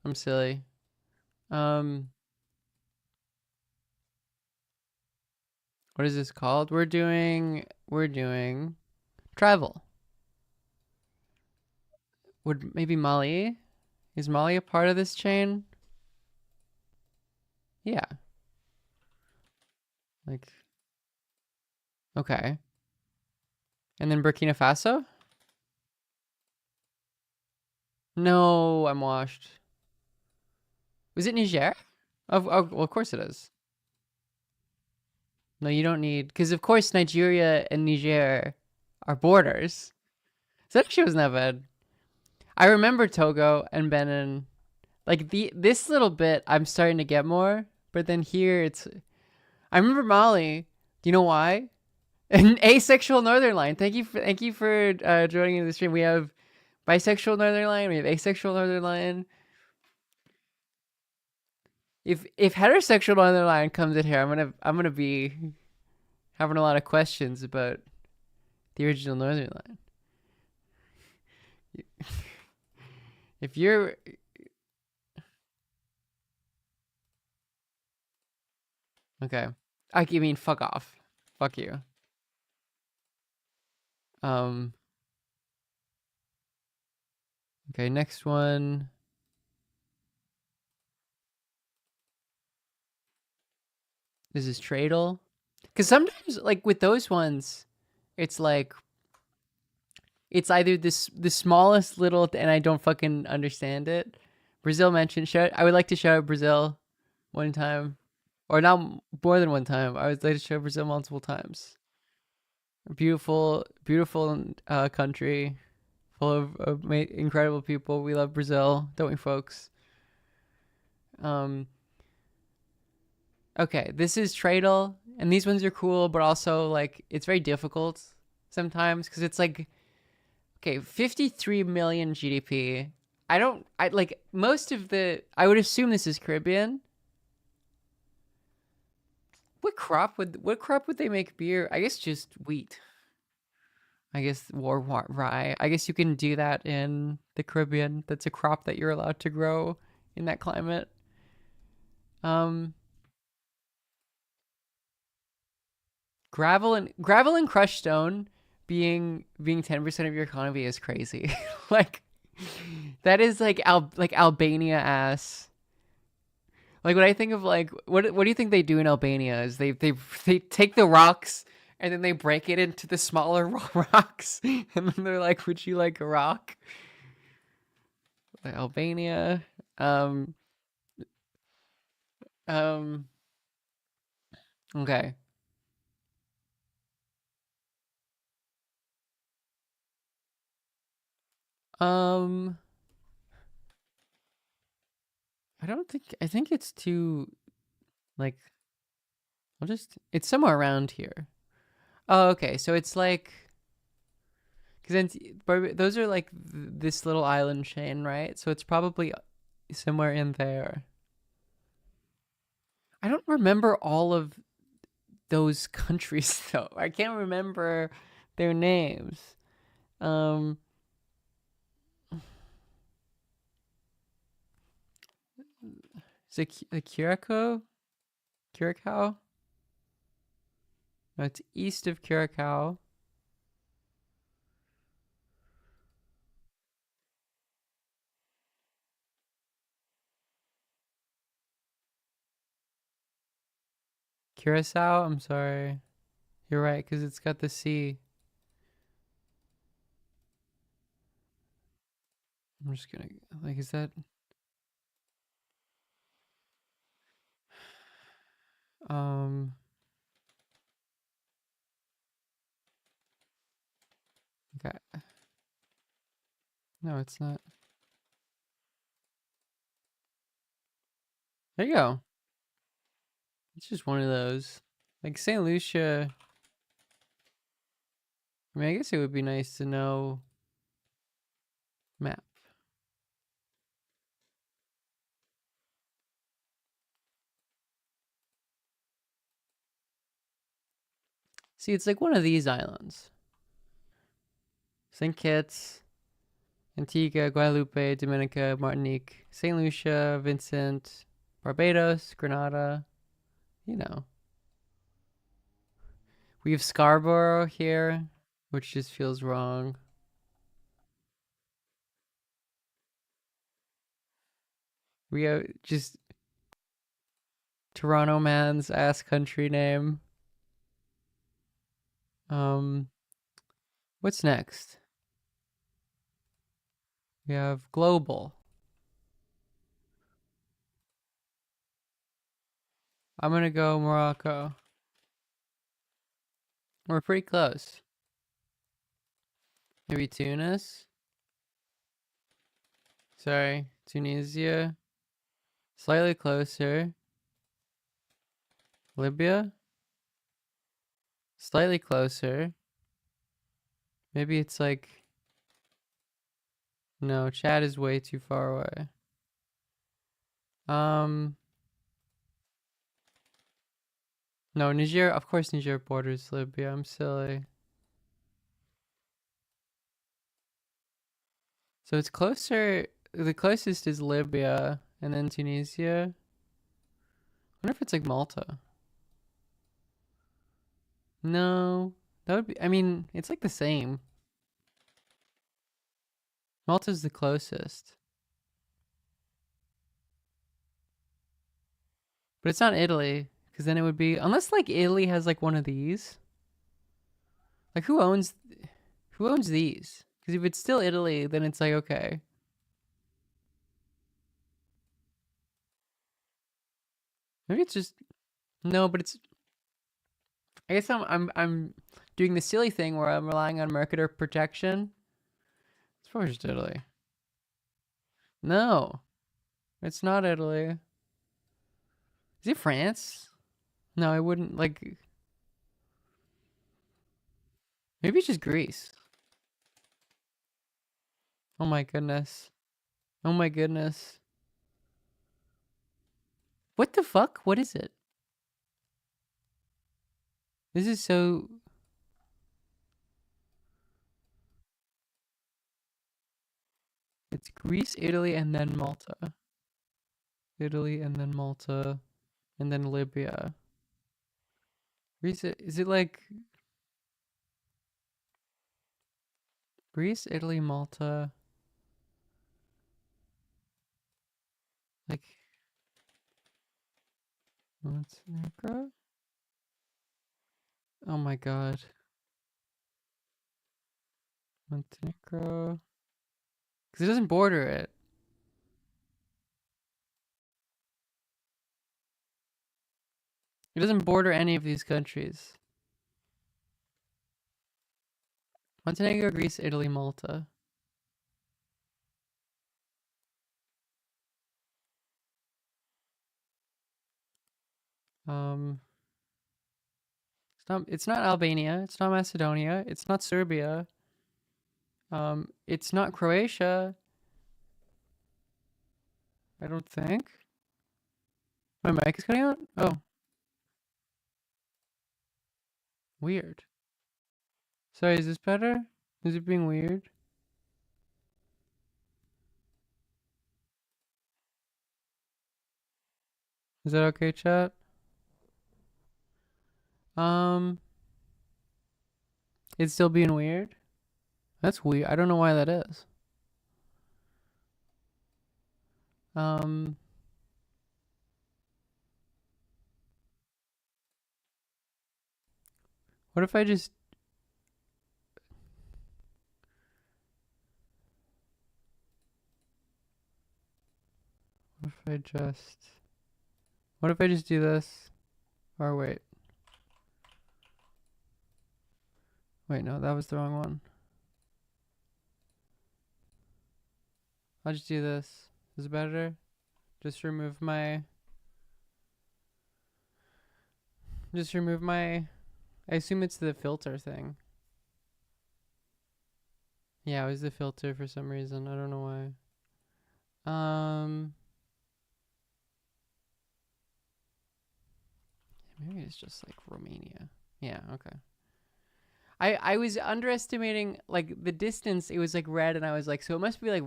I'm silly. What is this called? We're doing travel. Would maybe Mali? Is Mali a part of this chain? Yeah. Like, okay. And then Burkina Faso? No, I'm washed. Was it Niger? Well, of course it is. No, you don't need, because of course Nigeria and Niger are borders. So that actually wasn't that bad. I remember Togo and Benin. Like this little bit, I'm starting to get more, but then here it's. I remember Mali. Do you know why? An asexual Northern Line. Thank you for joining in the stream. We have bisexual Northern Line. We have asexual Northern Line. If heterosexual Northern Line comes in here, I'm gonna be having a lot of questions about the original Northern Line. If you're okay, I mean, fuck off, fuck you. Okay, next one. This is Tradle. Because sometimes, like, with those ones, it's like, it's either the smallest little, and I don't fucking understand it. Brazil mentioned, I would like to shout out Brazil one time. Or not more than one time. I would like to shout out Brazil multiple times. Beautiful, beautiful country. Full of incredible people. We love Brazil, don't we, folks? Okay, this is Tradle, and these ones are cool, but also, like, it's very difficult sometimes, because it's like, okay, 53 million GDP. I would assume this is Caribbean. What crop would they make beer? I guess just wheat. I guess rye. I guess you can do that in the Caribbean. That's a crop that you're allowed to grow in that climate. Gravel and crushed stone being 10% of your economy is crazy. Like, that is like Albania ass. Like, when I think of, like, what do you think they do in Albania is they take the rocks and then they break it into the smaller rocks, and then they're like, would you like a rock? Like, Albania. Okay. I think it's too, like, it's somewhere around here. Oh, okay. So it's like, because those are like this little island chain, right? So it's probably somewhere in there. I don't remember all of those countries though. I can't remember their names. Um, is it Curacao? Curacao? No, it's east of Curacao. Curacao? I'm sorry. You're right, because it's got the C. I'm just gonna, like, is that, um, okay. No, it's not. There you go. It's just one of those. Like St. Lucia, I mean, I guess it would be nice to know map. See, it's like one of these islands. St. Kitts, Antigua, Guadalupe, Dominica, Martinique, St. Lucia, Vincent, Barbados, Grenada, you know. We have Scarborough here, which just feels wrong. We have just Toronto man's ass country name. What's next? We have global. I'm gonna go Morocco. We're pretty close. Maybe Tunis? Sorry, Tunisia. Slightly closer. Libya? Slightly closer. Maybe it's like... No, Chad is way too far away. No, Niger, of course Niger borders Libya. I'm silly. So it's closer, the closest is Libya and then Tunisia. I wonder if it's like Malta. No, that would be, I mean, it's like the same. Malta's the closest. But it's not Italy, because then it would be, unless like Italy has like one of these. Like who owns these? Because if it's still Italy, then it's like, okay. Maybe it's just, no, but it's, I guess I'm doing the silly thing where I'm relying on marketer protection. It's probably just Italy. No, it's not Italy. Is it France? No, I wouldn't like. Maybe it's just Greece. Oh my goodness. Oh my goodness. What the fuck? What is it? This is so. It's Greece, Italy, and then Malta. Italy, and then Malta, and then Libya. Greece, is it like Greece, Italy, Malta? Like Montenegro? Oh my god. Montenegro. Because it doesn't border it. It doesn't border any of these countries. Montenegro, Greece, Italy, Malta. Um, it's not Albania. It's not Macedonia. It's not Serbia. It's not Croatia. I don't think. My mic is cutting out? Oh. Weird. Sorry, is this better? Is it being weird? Is that okay, chat? It's still being weird? That's weird. I don't know why that is. What if I just... What if I just do this? Or wait. Wait, no, that was the wrong one. I'll just do this. Is it better? Just remove my... I assume it's the filter thing. Yeah, it was the filter for some reason. I don't know why. Maybe it's just like Romania. Yeah, okay. I was underestimating like the distance. It was like red and I was like, so it must be like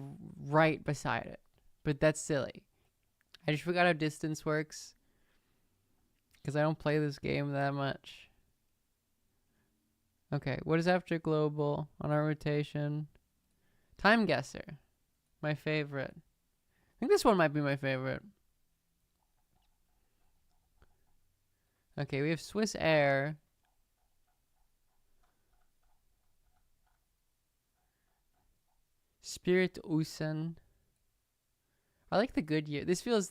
right beside it. But that's silly. I just forgot how distance works. Because I don't play this game that much. Okay, what is after global on our rotation? Time guesser. My favorite. I think this one might be my favorite. Okay, we have Swiss Air. Spirit Usen. I like the Goodyear. This feels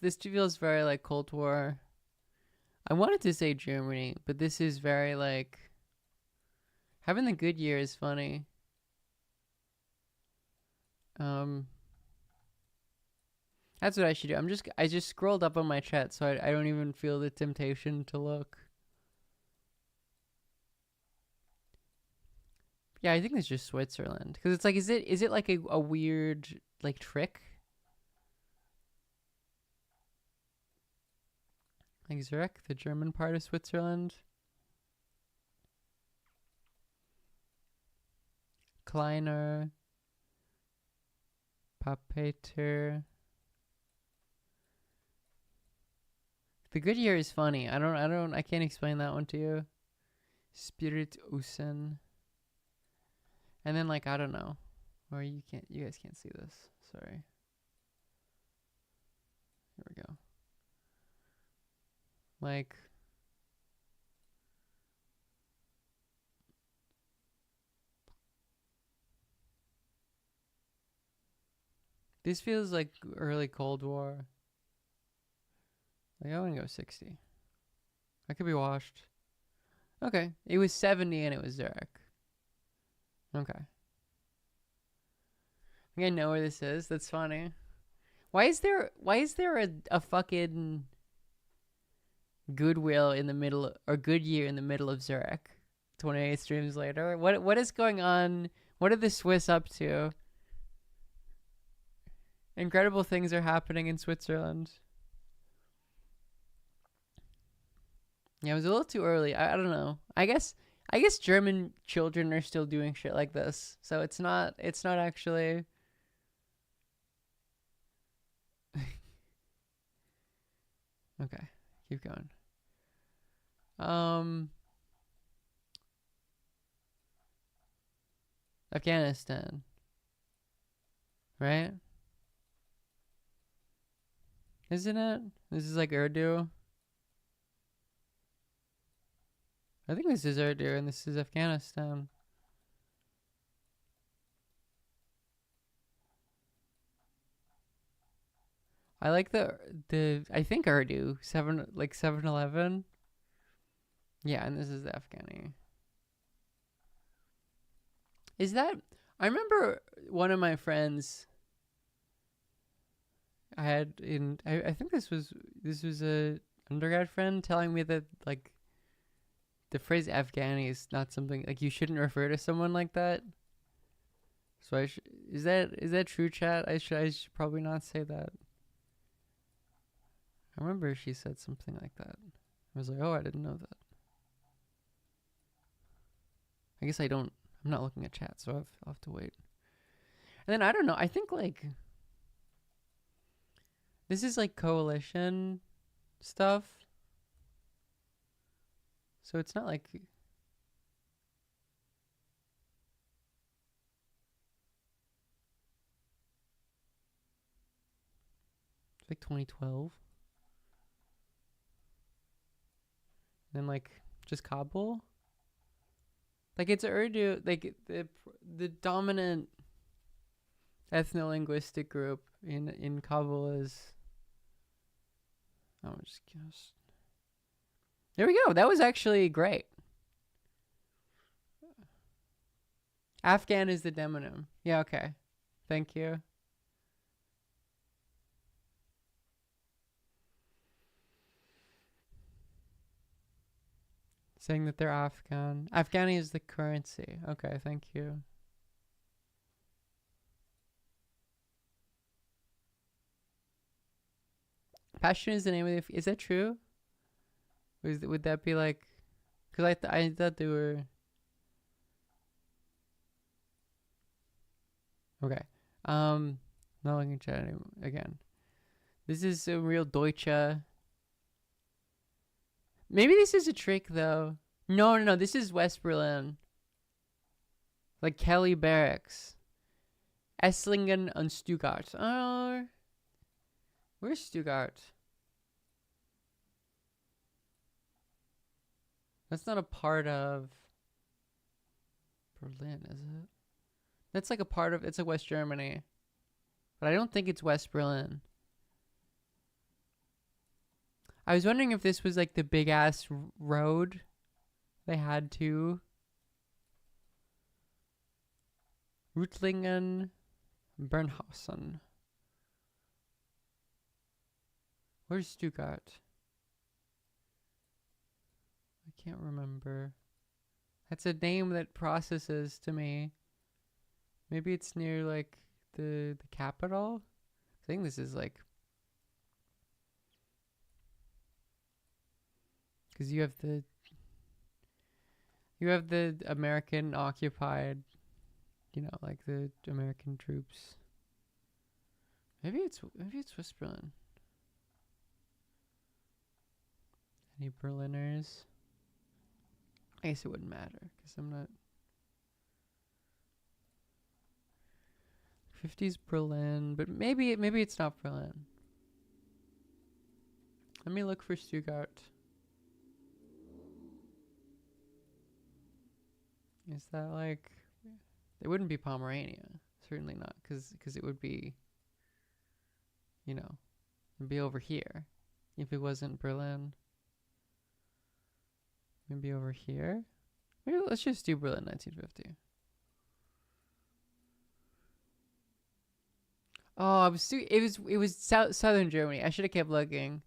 very like Cold War. I wanted to say Germany, but this is very like having the Goodyear is funny. That's what I should do. I just scrolled up on my chat, so I don't even feel the temptation to look. Yeah, I think it's just Switzerland because it's like, is it like a weird like trick? Like Zurich, the German part of Switzerland. Kleiner. Papeter. The Goodyear is funny. I can't explain that one to you. Spirit Usen. And then like, I don't know. Or you guys can't see this. Sorry. Here we go. Like, this feels like early Cold War. Like, I want to go 60. I could be washed. Okay. It was 70 and it was Zurich. Okay. I think I know where this is. That's funny. Why is there a fucking Goodwill in the middle, or Goodyear in the middle of Zurich 28 streams later? What is going on? What are the Swiss up to? Incredible things are happening in Switzerland. Yeah, it was a little too early. I don't know. I guess German children are still doing shit like this. So it's not actually okay. Keep going. Afghanistan. Right? Isn't it? This is like Urdu. I think this is Urdu and this is Afghanistan. I like the I think Urdu 7-Eleven. Yeah, and this is the Afghani. Is that? I remember one of my friends. I think this was undergrad friend telling me that like the phrase Afghani is not something like you shouldn't refer to someone like that. So is that true, chat? I should probably not say that. I remember she said something like that. I was like, oh, I didn't know that. I guess I'm not looking at chat, so I'll have to wait. And then I don't know. I think like this is like coalition stuff. So it's not like it's like 2012. And then like just Kabul. Like it's Urdu, like the dominant ethno-linguistic group in Kabul is. I'm just there we go. That was actually great. Afghan is the demonym. Yeah, okay. Thank you. Saying that they're Afghan. Afghani is the currency. Okay, thank you. Pashtun is the name of the... Is that true? Would that be like... Because I thought they were... Okay. Not looking at chat again. This is a real Deutsche. Maybe this is a trick, though. No. This is West Berlin. Like Kelly Barracks. Esslingen and Stuttgart. Where's Stuttgart? That's not a part of Berlin, is it? That's like a part of... It's like West Germany. But I don't think it's West Berlin. I was wondering if this was like the big ass road they had to Reutlingen, Bernhausen. Where's Stuttgart? I can't remember. That's a name that processes to me. Maybe it's near like the capital. I think this is like... Because you have the American occupied, you know, like the American troops. Maybe it's West Berlin. Any Berliners? I guess it wouldn't matter because I'm not. 50s Berlin, but maybe it's not Berlin. Let me look for Stuttgart. Is that like... It wouldn't be Pomerania. Certainly not, because it would be, you know, it'd be over here. If it wasn't Berlin. Maybe over here? Maybe let's just do Berlin 1950. Oh, it was southern Germany. I should have kept looking.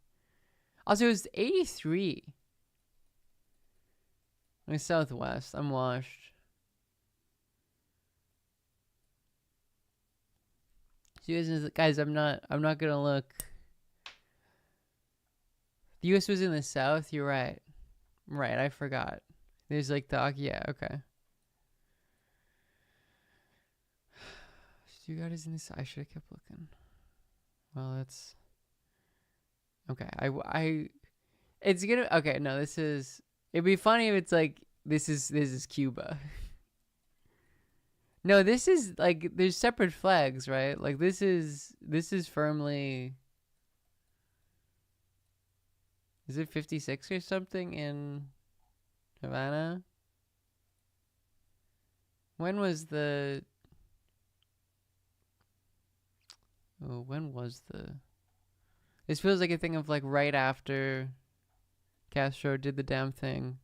Also, it was 83. I mean, southwest. I'm washed. So guys, I'm not gonna look. The U.S. was in the south. You're right. Right, I forgot. There's like the... Yeah, okay. Stuttgart is in this... I should have kept looking. Well, that's... Okay, it's gonna... Okay, no, this is... It'd be funny if it's like... This is Cuba. No, this is like... There's separate flags, right? Like, this is firmly... Is it 56 or something in Havana? When was the... Oh, when was the... This feels like a thing of like right after Castro did the damn thing.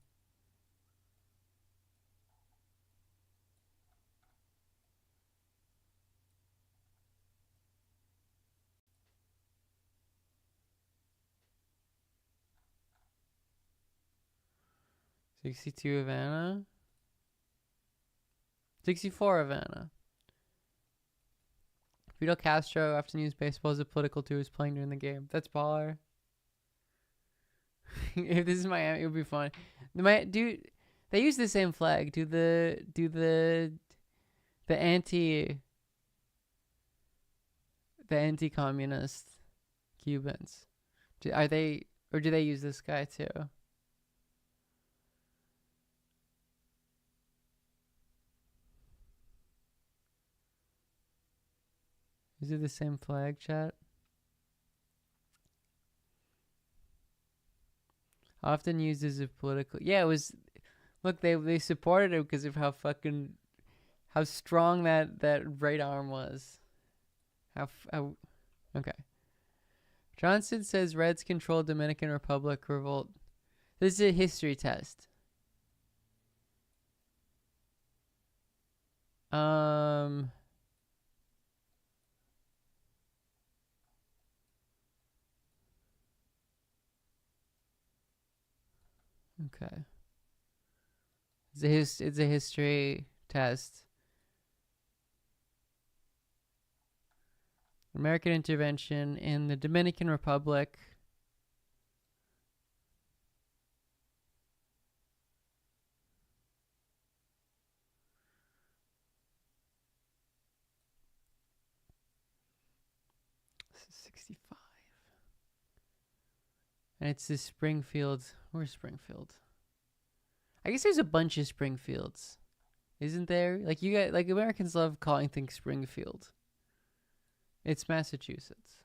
62 Havana. 64 Havana. Fidel Castro often used baseball as a political tool, was playing during the game. That's baller. If this is Miami, it would be fun. They use the same flag. Do the anti-communist Cubans. Do they use this guy too? Is it the same flag, chat? Often used as a political. Yeah, it was. Look, they supported it because of how strong that right arm was. Okay. Johnson says Reds control Dominican Republic revolt. This is a history test. Okay. It's a history test. American intervention in the Dominican Republic. This is 65. And it's this Springfield. Where's Springfield? I guess there's a bunch of Springfields. Isn't there? Like Americans love calling things Springfield. It's Massachusetts.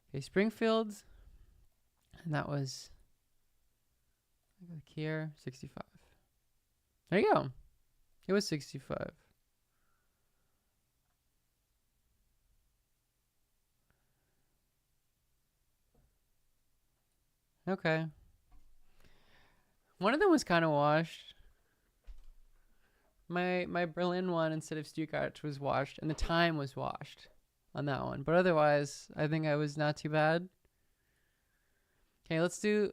Okay, Springfield. And that was like here, 65. There you go. It was 65. Okay. One of them was kind of washed. My Berlin one instead of Stuttgart was washed, and the time was washed on that one. But otherwise, I think I was not too bad. Okay, let's do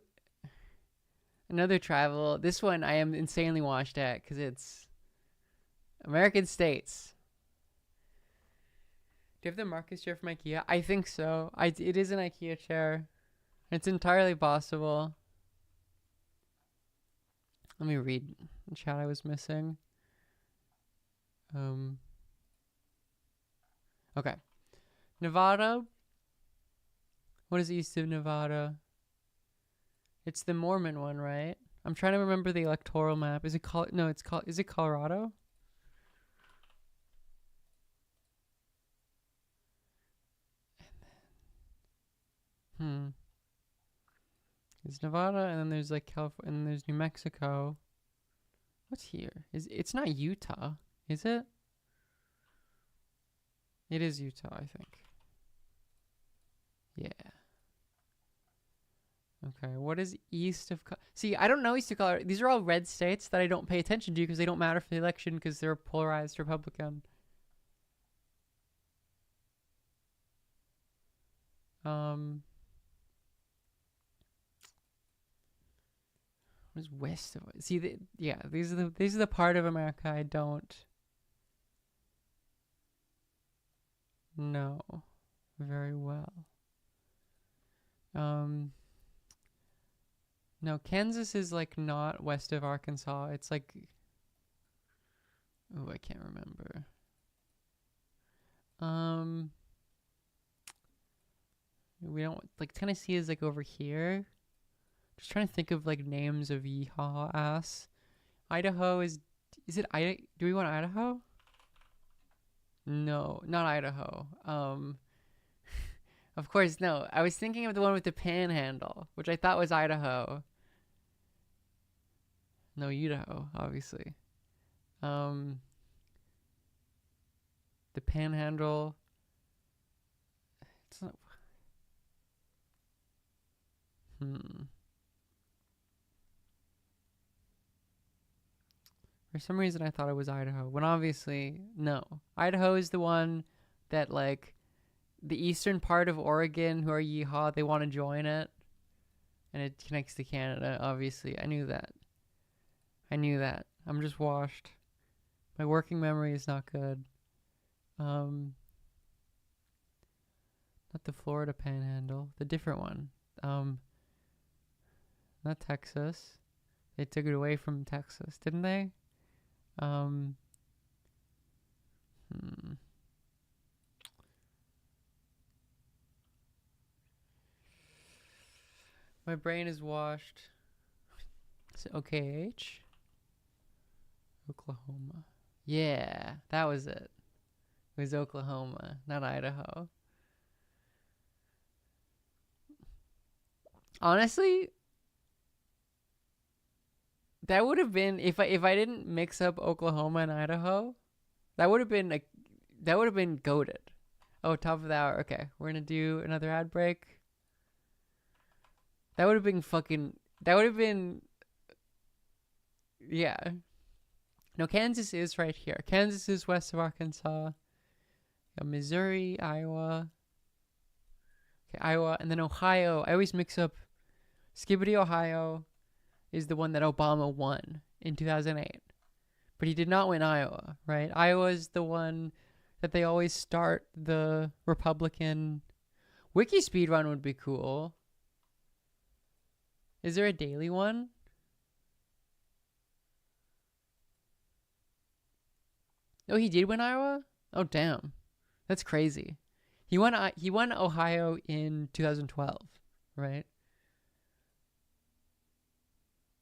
another travel. This one I am insanely washed at because it's American states. Do you have the Marcus chair from IKEA? I think so. It is an IKEA chair. It's entirely possible. Let me read the chat I was missing. Okay. Nevada. What is east of Nevada? It's the Mormon one, right? I'm trying to remember the electoral map. Is it is it Colorado? It's Nevada, and then there's like California, and then there's New Mexico. What's here? It's not Utah, is it? It is Utah, I think. Yeah. Okay, what is east of... See, I don't know east of Colorado. These are all red states that I don't pay attention to because they don't matter for the election because they're polarized Republican. What is west of... See, these are the part of America I don't know very well. No, Kansas is like not west of Arkansas. It's like... Oh, I can't remember. We don't... Like, Tennessee is like over here. Just trying to think of like names of yeehaw ass. Idaho is it Idaho? Do we want Idaho? No, not Idaho. Of course, no. I was thinking of the one with the panhandle, which I thought was Idaho. No, Idaho, obviously. The panhandle. It's not. For some reason, I thought it was Idaho, when obviously, no. Idaho is the one that, like, the eastern part of Oregon, who are yeehaw, they want to join it. And it connects to Canada, obviously. I knew that. I'm just washed. My working memory is not good. Not the Florida Panhandle, the different one. Not Texas. They took it away from Texas, didn't they? My brain is washed. Is it OKH? Oklahoma. Yeah, that was it. It was Oklahoma, not Idaho. Honestly, that would have been if I didn't mix up Oklahoma and Idaho, that would have been goated. Oh, top of the hour. Okay, we're gonna do another ad break. That would have been yeah. No, Kansas is right here. Kansas is west of Arkansas. Missouri, Iowa. Okay, Iowa, and then Ohio. I always mix up. Skibbity, Ohio is the one that Obama won in 2008. But he did not win Iowa, right? Iowa is the one that they always start the Republican. Wiki speedrun would be cool. Is there a daily one? Oh, he did win Iowa? Oh, damn. That's crazy. He won Ohio in 2012, right?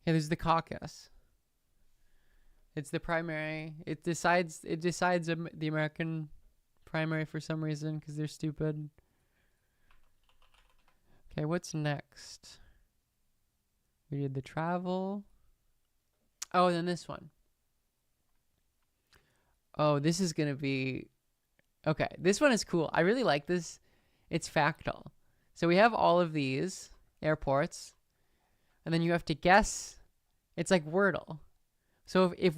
Yeah, there's the caucus. It's the primary. It decides the American primary for some reason because they're stupid. Okay, what's next? We did the travel. Oh, then this one. Oh, this is going to be... Okay, this one is cool. I really like this. It's factal. So we have all of these airports. And then you have to guess. It's like Wordle. So if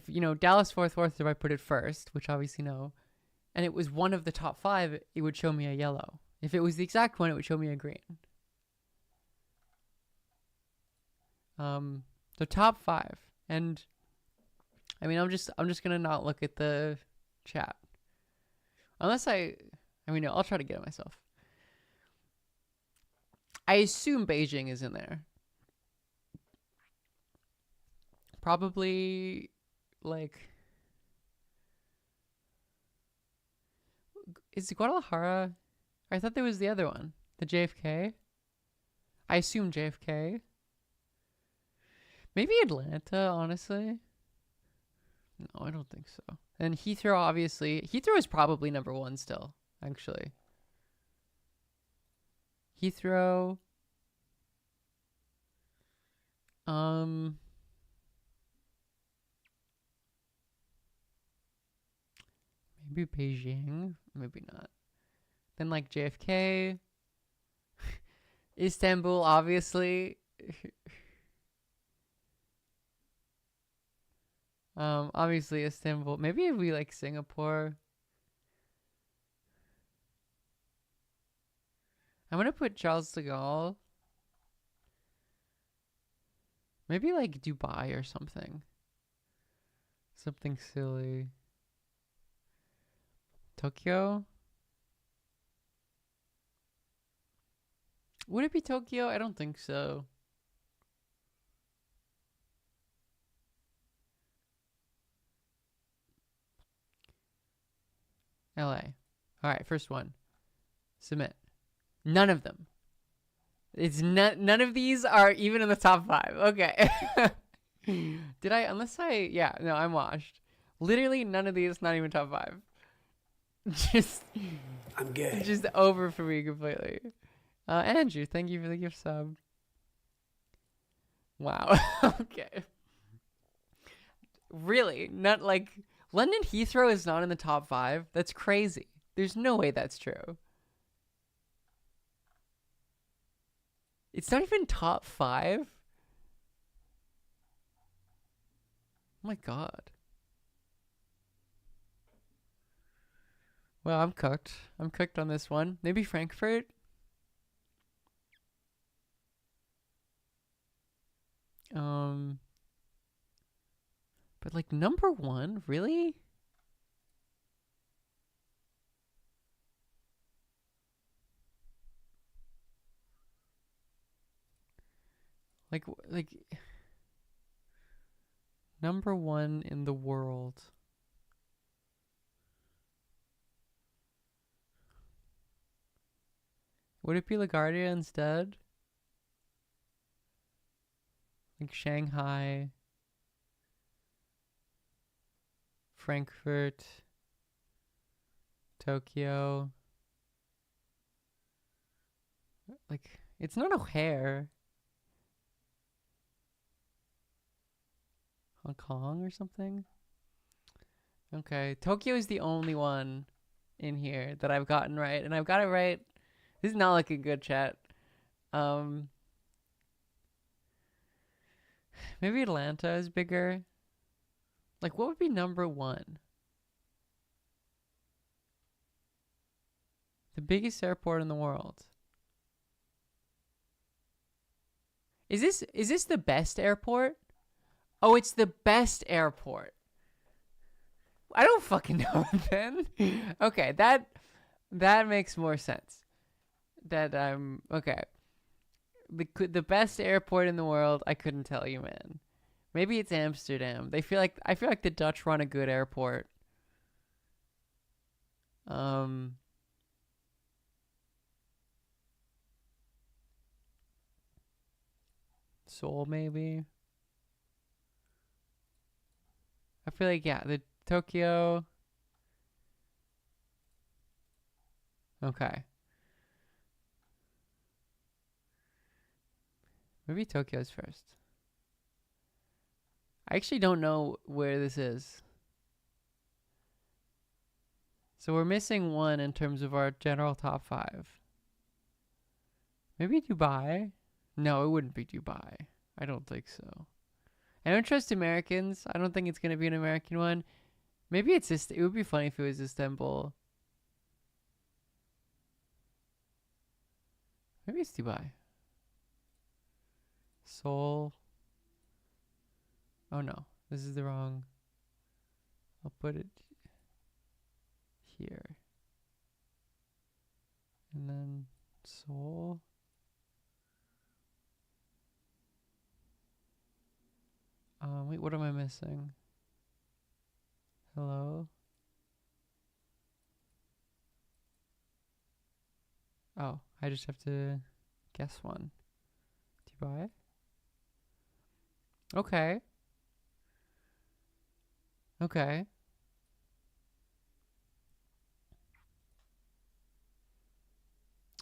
you know, Dallas Fort Worth, if I put it first, which obviously no, and it was one of the top 5, it would show me a yellow. If it was the exact one, it would show me a green. So top 5. And I mean, I'm just gonna not look at the chat. Unless I mean, no, I'll try to get it myself. I assume Beijing is in there. Probably, like... Is Guadalajara... I thought there was the other one. The JFK? I assume JFK. Maybe Atlanta, honestly. No, I don't think so. And Heathrow, obviously. Heathrow is probably number 1 still, actually. Heathrow. Maybe Beijing. Maybe not. Then like JFK. Istanbul, obviously. Obviously Istanbul. Maybe if we like Singapore. I'm gonna put Charles de Gaulle. Maybe like Dubai or something. Something silly. Tokyo? Would it be Tokyo? I don't think so. LA. Alright, first one. Submit. None of them. It's none of these are even in the top 5. Okay. Did I? Unless I... Yeah, no, I'm washed. Literally none of these, not even top 5. Just... I'm gay. Just over for me completely. Andrew, thank you for the gift sub. Wow. Okay. Really? Not like... London Heathrow is not in the top 5? That's crazy. There's no way that's true. It's not even top 5? Oh my god. Well, I'm cooked. I'm cooked on this one. Maybe Frankfurt? But like number one, really? Like number one in the world. Would it be LaGuardia instead? Like Shanghai, Frankfurt, Tokyo. Like, it's not O'Hare. Hong Kong or something? Okay, Tokyo is the only one in here that I've gotten right, and I've got it right. This is not looking good, chat. Maybe Atlanta is bigger. Like, what would be number one? The biggest airport in the world. Is this the best airport? Oh, it's the best airport. I don't fucking know then. Okay, that makes more sense. That okay. The best airport in the world, I couldn't tell you, man. Maybe it's Amsterdam. I feel like the Dutch run a good airport. Seoul maybe. I feel like the Tokyo. Okay. Maybe Tokyo's first. I actually don't know where this is. So we're missing one in terms of our general top 5. Maybe Dubai? No, it wouldn't be Dubai. I don't think so. I don't trust Americans. I don't think it's going to be an American one. Maybe it's it would be funny if it was Istanbul. Maybe it's Dubai. Seoul. Oh no, this is the wrong. I'll put it here. And then Seoul. Wait, what am I missing? Hello? Oh, I just have to guess one. Dubai? Okay. Okay.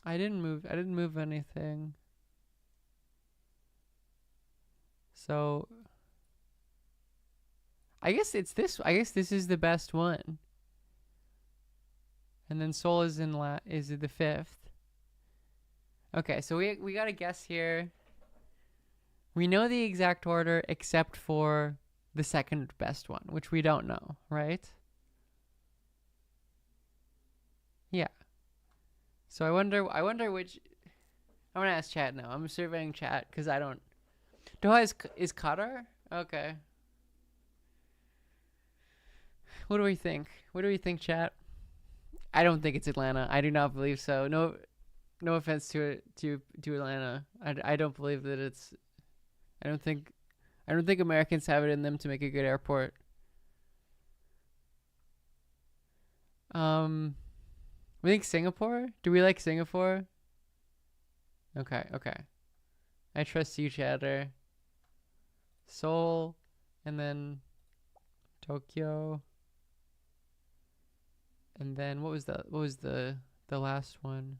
I didn't move anything. So I guess it's this. I guess this is the best one. And then Seoul is is the 5th. Okay, so we got to guess here. We know the exact order except for the second best one, which we don't know, right? Yeah. So I wonder which. I'm gonna ask chat now. I'm surveying chat because I don't. Doha is Qatar? Okay. What do we think? What do we think, chat? I don't think it's Atlanta. I do not believe so. No offense to Atlanta. I don't believe that it's. I don't think Americans have it in them to make a good airport. We think Singapore? Do we like Singapore? Okay. I trust you, chatter. Seoul, and then Tokyo. And then what was the last one?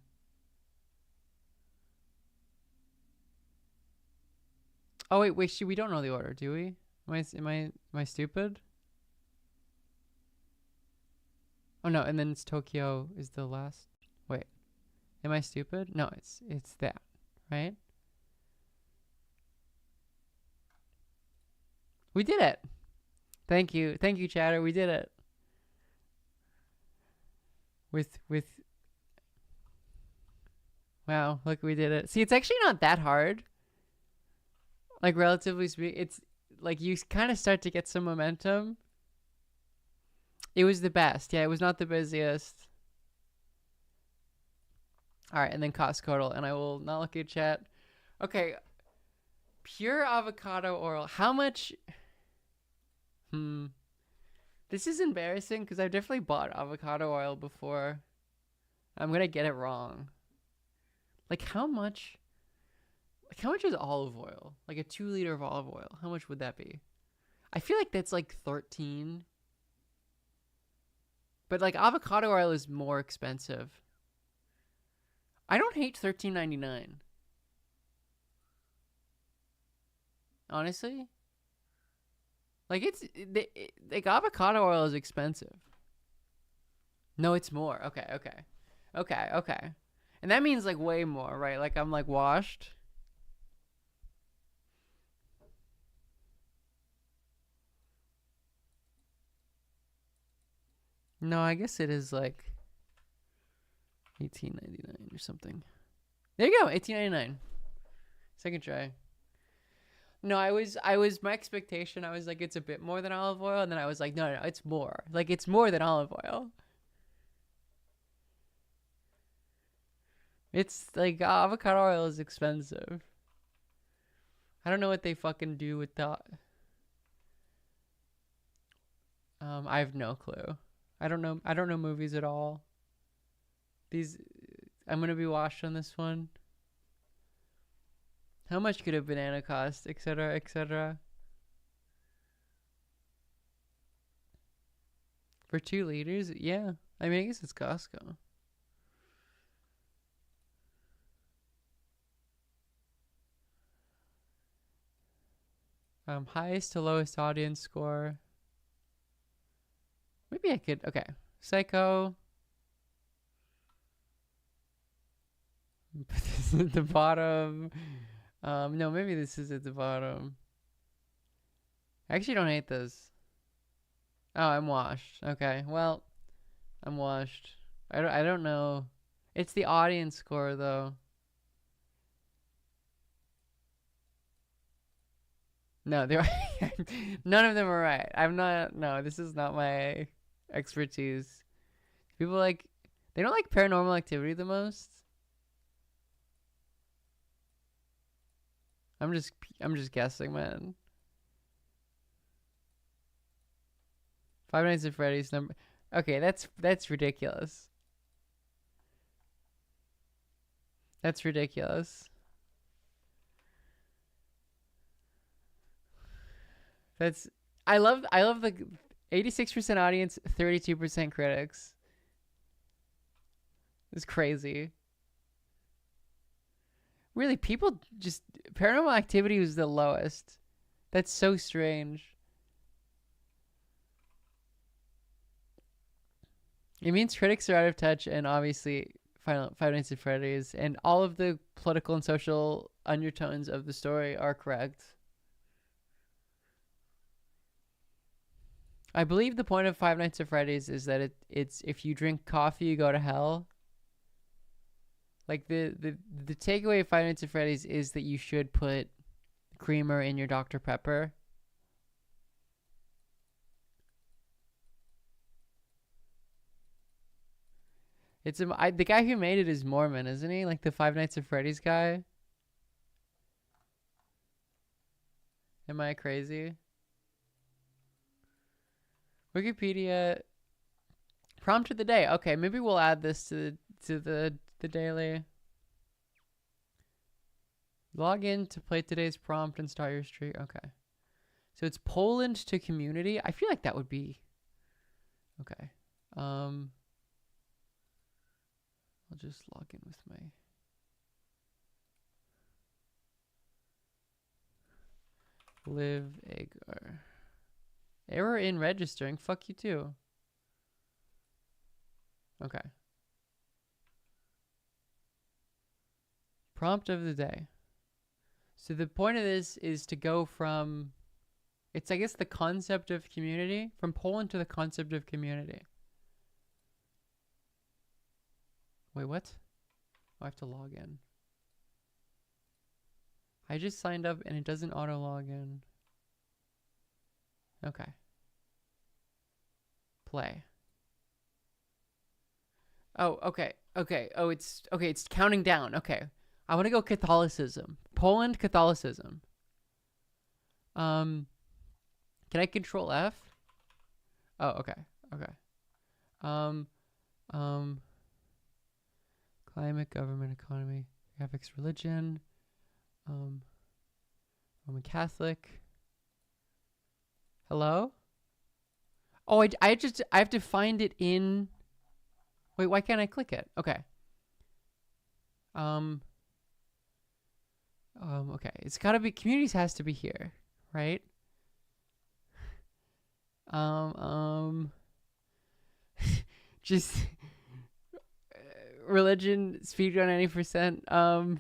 Oh wait, we don't know the order, do we? Am I stupid? Oh no, and then it's Tokyo is the last. Wait. Am I stupid? No, it's that, right? We did it. Thank you, chatter. We did it. with wow, look, we did it. See, it's actually not that hard. Like, relatively speaking, it's like you kind of start to get some momentum. It was the best. Yeah, it was not the busiest. All right, and then Costco, and I will not look at chat. Okay, pure avocado oil. How much? This is embarrassing because I've definitely bought avocado oil before. I'm gonna get it wrong. Like, how much? Like, how much is olive oil? Like a 2 liter of olive oil. How much would that be? I feel like that's like 13. But like avocado oil is more expensive. I don't hate $13.99. Honestly. Like like avocado oil is expensive. No, it's more. Okay. And that means like way more, right? Like I'm like washed. No, I guess it is like $18.99 or something. There you go, $18.99. Second try. No, I was my expectation. I was like, it's a bit more than olive oil, and then I was like, no, it's more. Like it's more than olive oil. It's like avocado oil is expensive. I don't know what they fucking do with that. I have no clue. I don't know movies at all. I'm gonna be washed on this one. How much could a banana cost, etc., etc.? For 2 liters? Yeah. I mean, I guess it's Costco. Highest to lowest audience score. Maybe I could. Okay. Psycho. Put this at the bottom. No, maybe this is at the bottom. I actually don't hate this. Oh, I'm washed. Okay. Well, I'm washed. I don't know. It's the audience score though. No, none of them are right. No, this is not my expertise. People they don't like Paranormal Activity the most. I'm just guessing, man. Five Nights at Freddy's number. Okay, that's ridiculous. That's ridiculous. I love the 86% audience, 32% critics. It's crazy. Really, people just Paranormal Activity was the lowest. That's so strange. It means critics are out of touch, and obviously Five Nights at Freddy's and all of the political and social undertones of the story are correct. I believe the point of Five Nights at Freddy's is that it's if you drink coffee, you go to hell. Like the takeaway of Five Nights at Freddy's is that you should put creamer in your Dr. Pepper. It's the guy who made it is Mormon, isn't he? Like the Five Nights at Freddy's guy. Am I crazy? Wikipedia prompt of the day. Okay, maybe we'll add this to the daily. Log in to play today's prompt and start your streak. Okay. So it's Poland to community. I feel like that would be okay. I'll just log in with my live Agar. Error in registering. Fuck you too. Okay. Prompt of the day. So the point of this is to go from, it's I guess the concept of community, from Poland to the concept of community. Wait, what? Oh, I have to log in. I just signed up and it doesn't auto log in. Okay. Play. Oh, okay. Okay. Oh, it's okay. It's counting down. Okay. I want to go Catholicism. Poland Catholicism. Can I control F? Oh, okay. Okay. Um, climate, government, economy, graphics, religion, Roman Catholic. Hello? Oh, I have to find it in. Wait, why can't I click it? Okay. Okay. It's gotta be, communities has to be here, right? Just religion, speedrun 90%.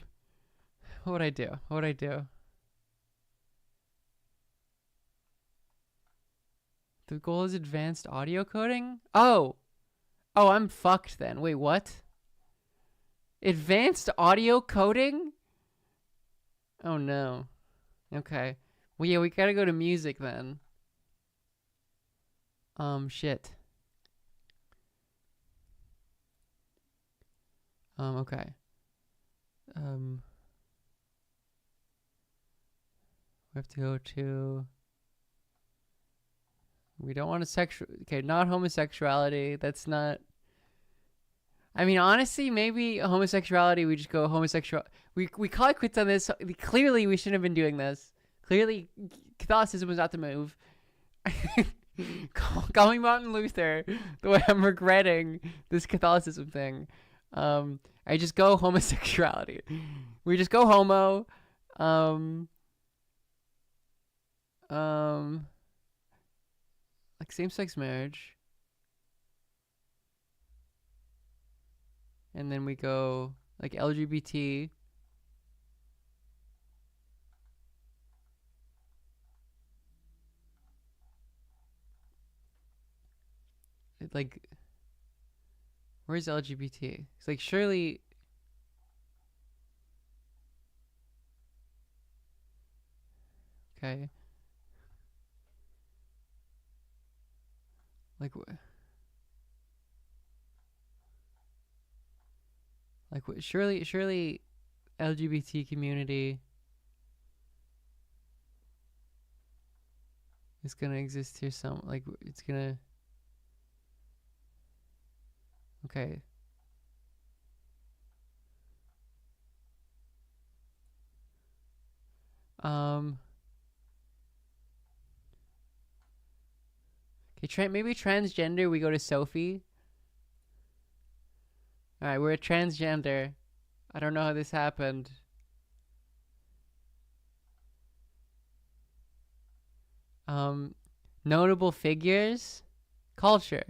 What would I do? What would I do? The goal is advanced audio coding? Oh! Oh, I'm fucked then. Wait, what? Advanced audio coding? Oh no. Okay. Well, yeah, we gotta go to music then. Shit. Okay. We have to go to... We don't want to sexual... Okay, not homosexuality. That's not... I mean, honestly, maybe homosexuality, we just go homosexual... We call it quits on this. Clearly, we shouldn't have been doing this. Clearly, Catholicism was not the move. Calling Martin Luther the way I'm regretting this Catholicism thing. I just go homosexuality. We just go homo. Like same-sex marriage. And then we go like LGBT. Like, where's LGBT? It's like, surely... Okay. Like, surely LGBT community is gonna exist here some, like, it's gonna... Okay. Okay, maybe transgender, we go to Sophie. Alright, we're a transgender. I don't know how this happened. Notable figures? Culture.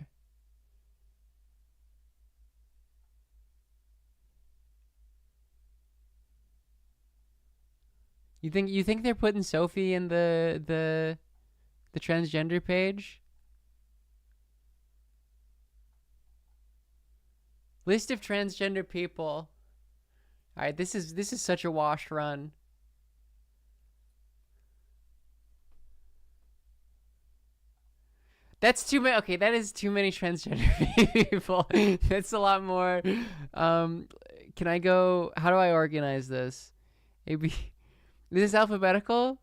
You think they're putting Sophie in the transgender page? List of transgender people. All right, this is such a washed run. That's too many. Okay, that is too many transgender people. That's a lot more. Can I go? How do I organize this? Maybe this is alphabetical.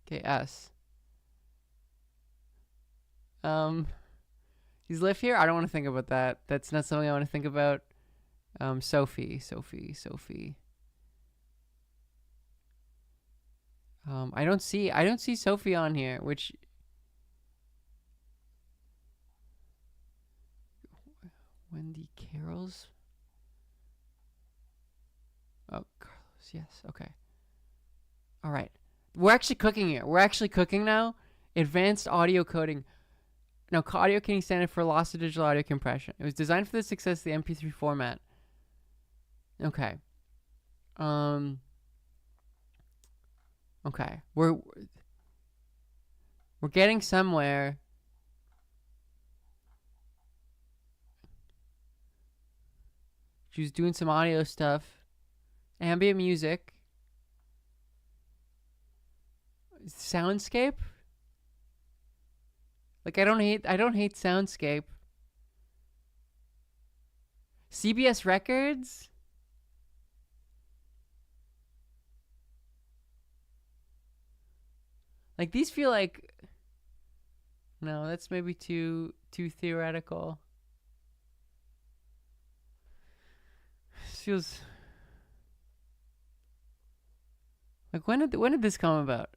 Okay, S. He's live here? I don't want to think about that. That's not something I want to think about. Sophie. I don't see Sophie on here, which... Wendy Carroll's? Oh, Carlos, yes, okay. All right. We're actually cooking here. We're actually cooking now. Advanced audio coding. No, audio coding standard for loss of digital audio compression. It was designed for the success of the MP3 format. Okay. Okay. We're getting somewhere. She was doing some audio stuff. Ambient music. Soundscape? Like I don't hate soundscape. CBS Records? Like these feel like, no, that's maybe too theoretical. This feels like when did this come about?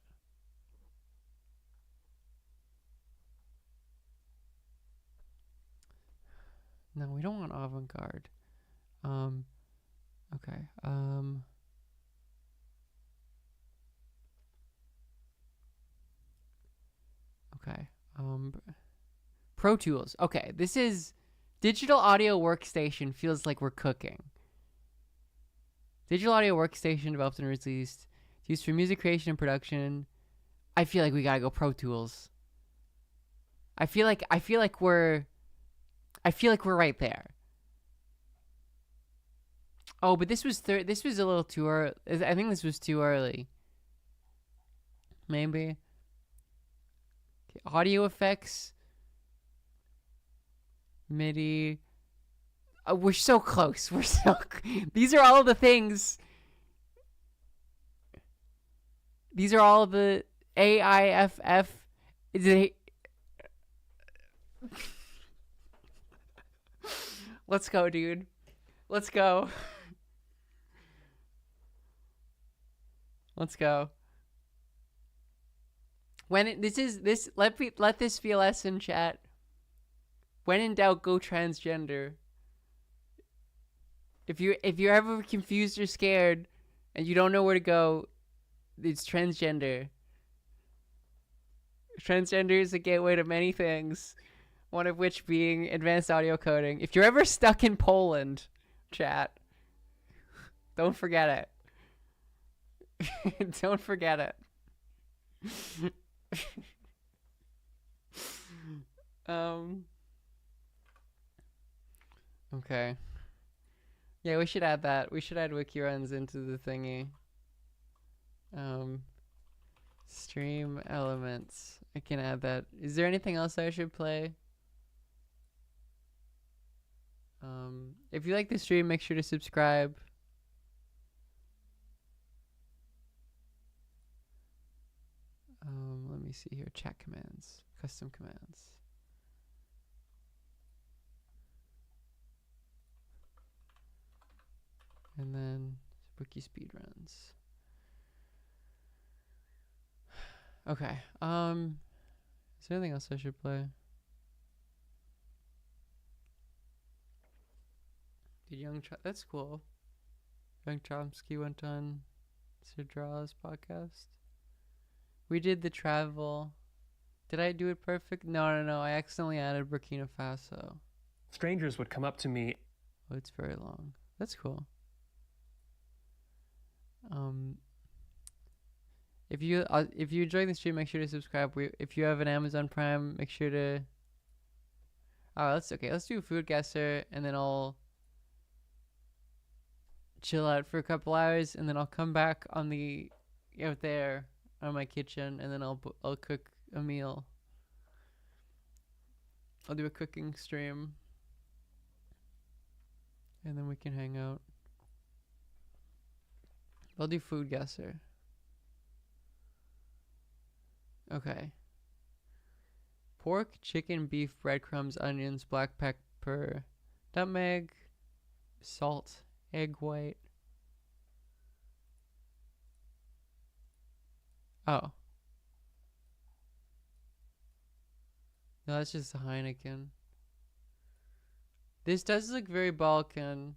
No, we don't want avant-garde. Okay. Okay. Pro Tools. Okay, this is digital audio workstation. Feels like we're cooking. Digital audio workstation developed and released. It's used for music creation and production. I feel like we gotta go Pro Tools. I feel like we're right there. Oh, but this was a little too early. I think this was too early. Maybe. Okay, audio effects. MIDI. We're so close. These are all the things. These are all the AIFF. Is it? Let's go, dude. Let's go. Let's go. Let this be a lesson, chat. When in doubt, go transgender. If you're ever confused or scared and you don't know where to go, it's transgender. Transgender is a gateway to many things, one of which being advanced audio coding. If you're ever stuck in Poland, chat, don't forget it. Don't forget it. Okay. Yeah, we should add that. We should add wiki runs into the thingy. Stream elements. I can add that. Is there anything else I should play? If you like the stream, make sure to subscribe. Let me see here. Chat commands. Custom commands. And then wiki speedruns. Okay. Is there anything else I should play? That's cool. Young Chomsky went on Sir Draw's podcast. We did the travel. Did I do it perfect? No. I accidentally added Burkina Faso. Strangers would come up to me. Oh, it's very long. That's cool. If you enjoyed the stream, make sure to subscribe. If you have an Amazon Prime, make sure to. Oh, that's okay. Let's do a food guesser, and then I'll chill out for a couple hours, and then I'll come back on the out there on my kitchen, and then I'll cook a meal. I'll do a cooking stream, and then we can hang out. I'll do food guesser. Okay. Pork, chicken, beef, breadcrumbs, onions, black pepper, nutmeg, salt, egg white. Oh. No, that's just a Heineken. This does look very Balkan.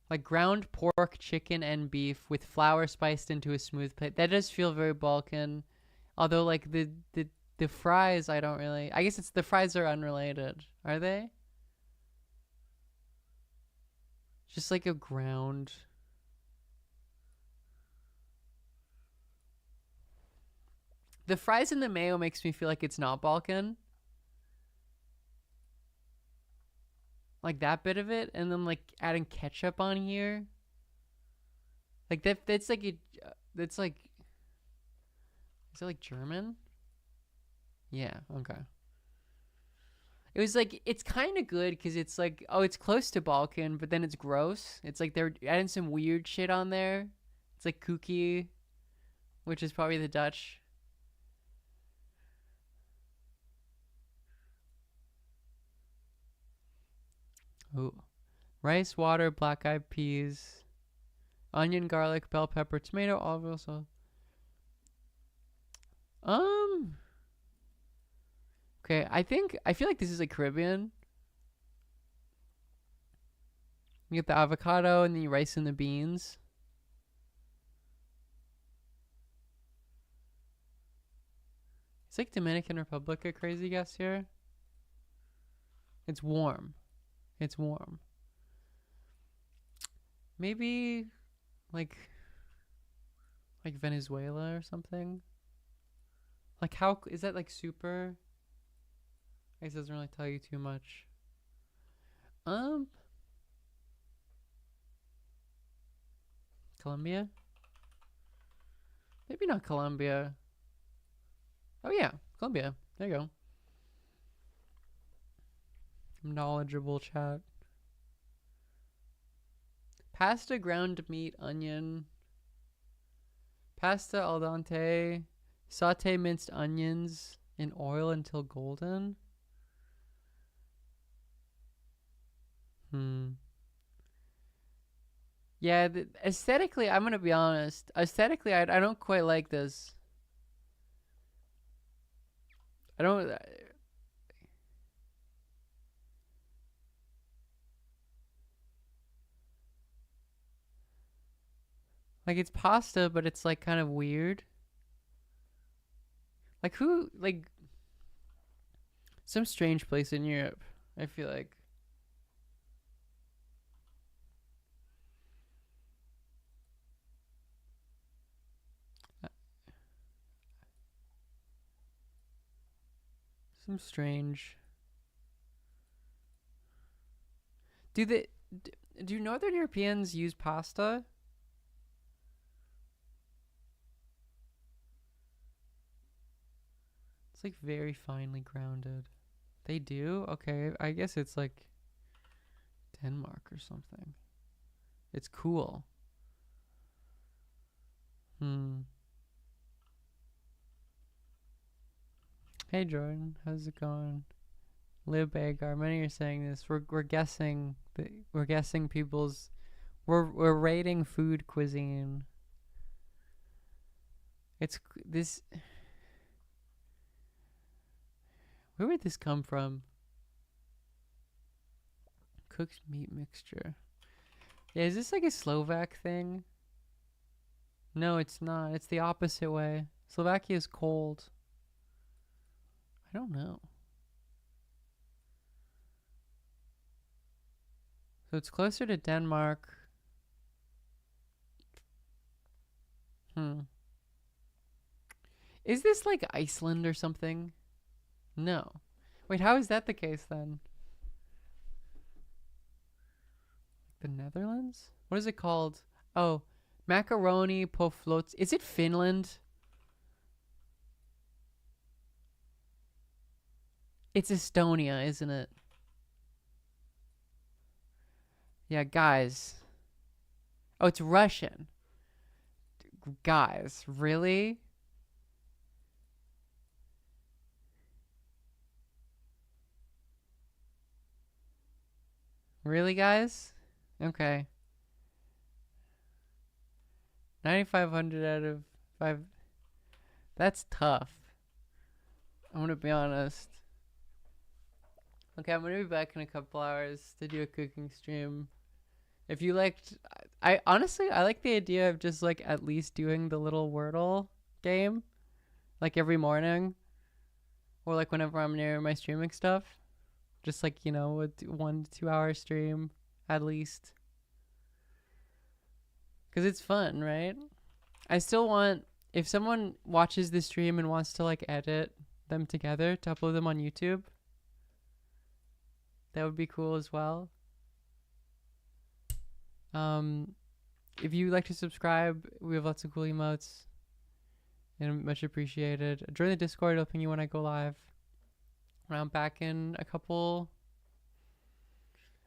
Like ground pork, chicken, and beef with flour spiced into a smooth paste. That does feel very Balkan. Although, like, the fries, I don't really... I guess the fries are unrelated. Are they? Just like a ground... The fries and the mayo makes me feel like it's not Balkan. like that bit of it, and then like adding ketchup on here. Like that's like that's like, is it like German? Yeah, okay. It was like, it's kind of good because it's like, oh, it's close to Balkan, but then it's gross. It's like they're adding some weird shit on there. It's like kooky, which is probably the Dutch. Ooh. Rice, water, black eyed peas, onion, garlic, bell pepper, tomato, olive oil, salt. Okay, I feel like this is like Caribbean. You get the avocado and then you rice and the beans. It's like Dominican Republic a crazy guess here. It's warm. It's warm. Maybe like Venezuela or something. Like how is that like super? I guess it doesn't really tell you too much. Colombia? Maybe not Colombia. Oh yeah, Colombia. There you go. Knowledgeable chat. Pasta, ground meat, onion. Pasta al dente. Saute minced onions in oil until golden. Yeah, aesthetically, I'm gonna be honest. Aesthetically, I don't quite like this. I don't. Like, it's pasta, but it's like kind of weird. Like who, like some strange place in Europe, I feel like. Some strange. Do Northern Europeans use pasta? It's like very finely grounded. They do? Okay, I guess it's like Denmark or something. It's cool. Hey Jordan, how's it going? Liv Agar, many are saying this. We're guessing people's. We're rating food cuisine. It's this. Where would this come from? Cooked meat mixture. Yeah, is this like a Slovak thing? No, it's not. It's the opposite way. Slovakia is cold. I don't know. So it's closer to Denmark. Is this like Iceland or something? No. Wait, how is that the case then? The Netherlands? What is it called? Oh, macaroni poflots. Is it Finland? It's Estonia, isn't it? Yeah, guys. Oh, it's Russian. Guys, really? Really, guys? Okay. 9,500 out of 5. That's tough. I'm gonna be honest. Okay, I'm gonna be back in a couple hours to do a cooking stream. If you liked, I honestly like the idea of just like at least doing the little Wordle game, like every morning, or like whenever I'm near my streaming stuff. Just like, you know, a 1 to 2 hour stream at least. Because it's fun, right? I still want, if someone watches this stream and wants to like edit them together to upload them on YouTube, That would be cool as well. If you'd like to subscribe, we have lots of cool emotes. And much appreciated. Join the Discord, it'll ping you when I go live. When I'm back in a couple.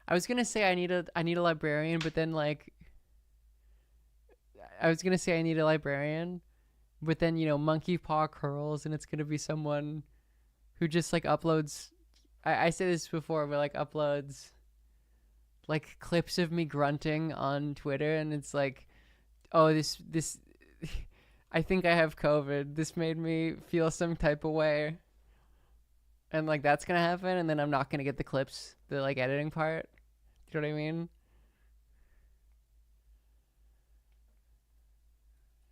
I was gonna say I need a librarian, but then like I was gonna say I need a librarian, but then monkey paw curls, and it's gonna be someone who just like uploads. I said this before, but like uploads like clips of me grunting on Twitter, and it's like, oh, this I think I have COVID. This made me feel some type of way. And like that's gonna happen, and then I'm not gonna get the clips, the like editing part. You know what I mean?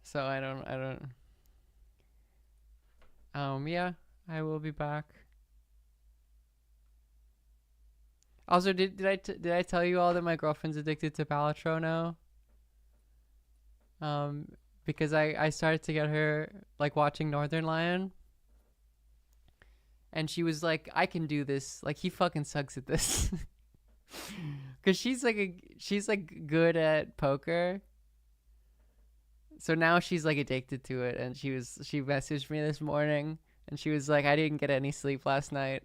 So I don't yeah, I will be back. Also, did I tell you all that my girlfriend's addicted to Palatro now? Because I started to get her like watching Northern Lion, and she was like, I can do this. Like, he fucking sucks at this. Cause she's like good at poker. So now she's like addicted to it, and she messaged me this morning, and she was like, I didn't get any sleep last night.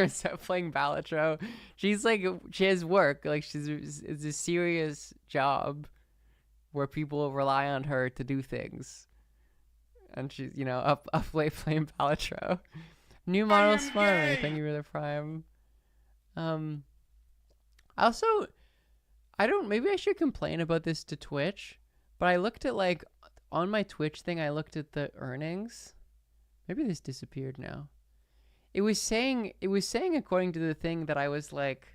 So playing Balatro. She's like, she has work, like it's a serious job where people rely on her to do things, and she's up late playing Balatro. New model smart. Thank you for the prime. Also, maybe I should complain about this to Twitch, but I looked at like on my Twitch thing, I looked at the earnings. Maybe this disappeared now. It was saying according to the thing that I was like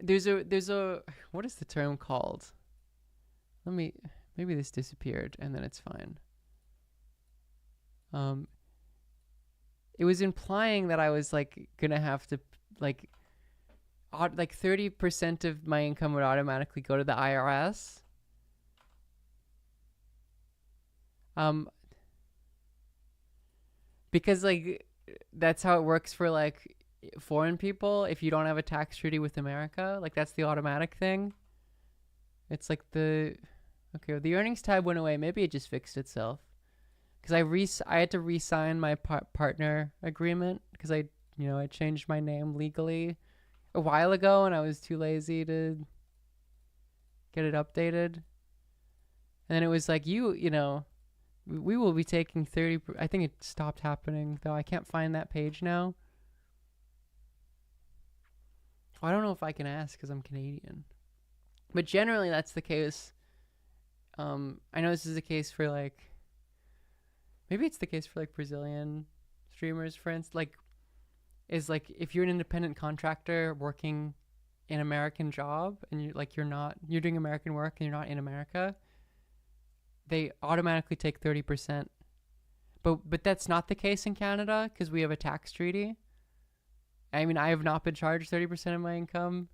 there's a what is the term called? Maybe this disappeared and then it's fine. It was implying that I was like gonna have to like 30% of my income would automatically go to the IRS. Because like that's how it works for like foreign people. If you don't have a tax treaty with America, like that's the automatic thing. It's like the earnings tab went away. Maybe it just fixed itself. Because I had to re-sign my partner agreement because I changed my name legally a while ago, and I was too lazy to get it updated. And then it was like, we will be taking 30. I think it stopped happening though. I can't find that page now. I don't know if I can ask because I'm Canadian, but generally that's the case. I know this is the case for like, maybe it's the case for like Brazilian streamers, for instance. Like, is like if you're an independent contractor working an American job and you're doing American work and you're not in America, they automatically take 30%. But that's not the case in Canada because we have a tax treaty. I mean, I have not been charged 30% of my income.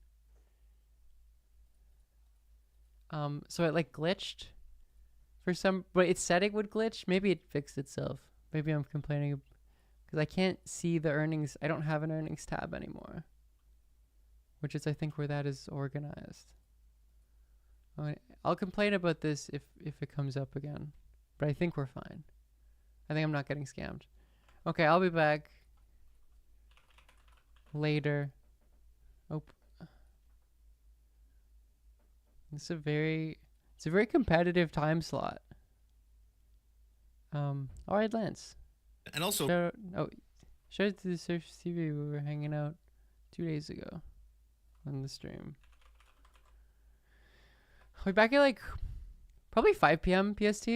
So it like glitched for some, but it said it would glitch. Maybe it fixed itself. Maybe I'm complaining because I can't see the earnings. I don't have an earnings tab anymore, which is I think where that is organized. I'll complain about this if it comes up again, but I think we're fine. I think I'm not getting scammed. Okay, I'll be back later. Oh, it's a very competitive time slot. All right, Lance. And also, shout out to the Surf TV. We were hanging out 2 days ago on the stream. We're back at like probably 5 p.m. PST.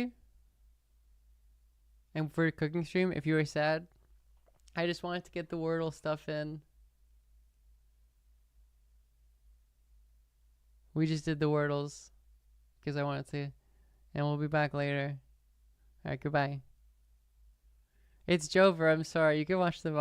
And for a cooking stream, if you were sad, I just wanted to get the Wordle stuff in. We just did the Wordles because I wanted to. And we'll be back later. Alright, goodbye. It's Jover, I'm sorry. You can watch the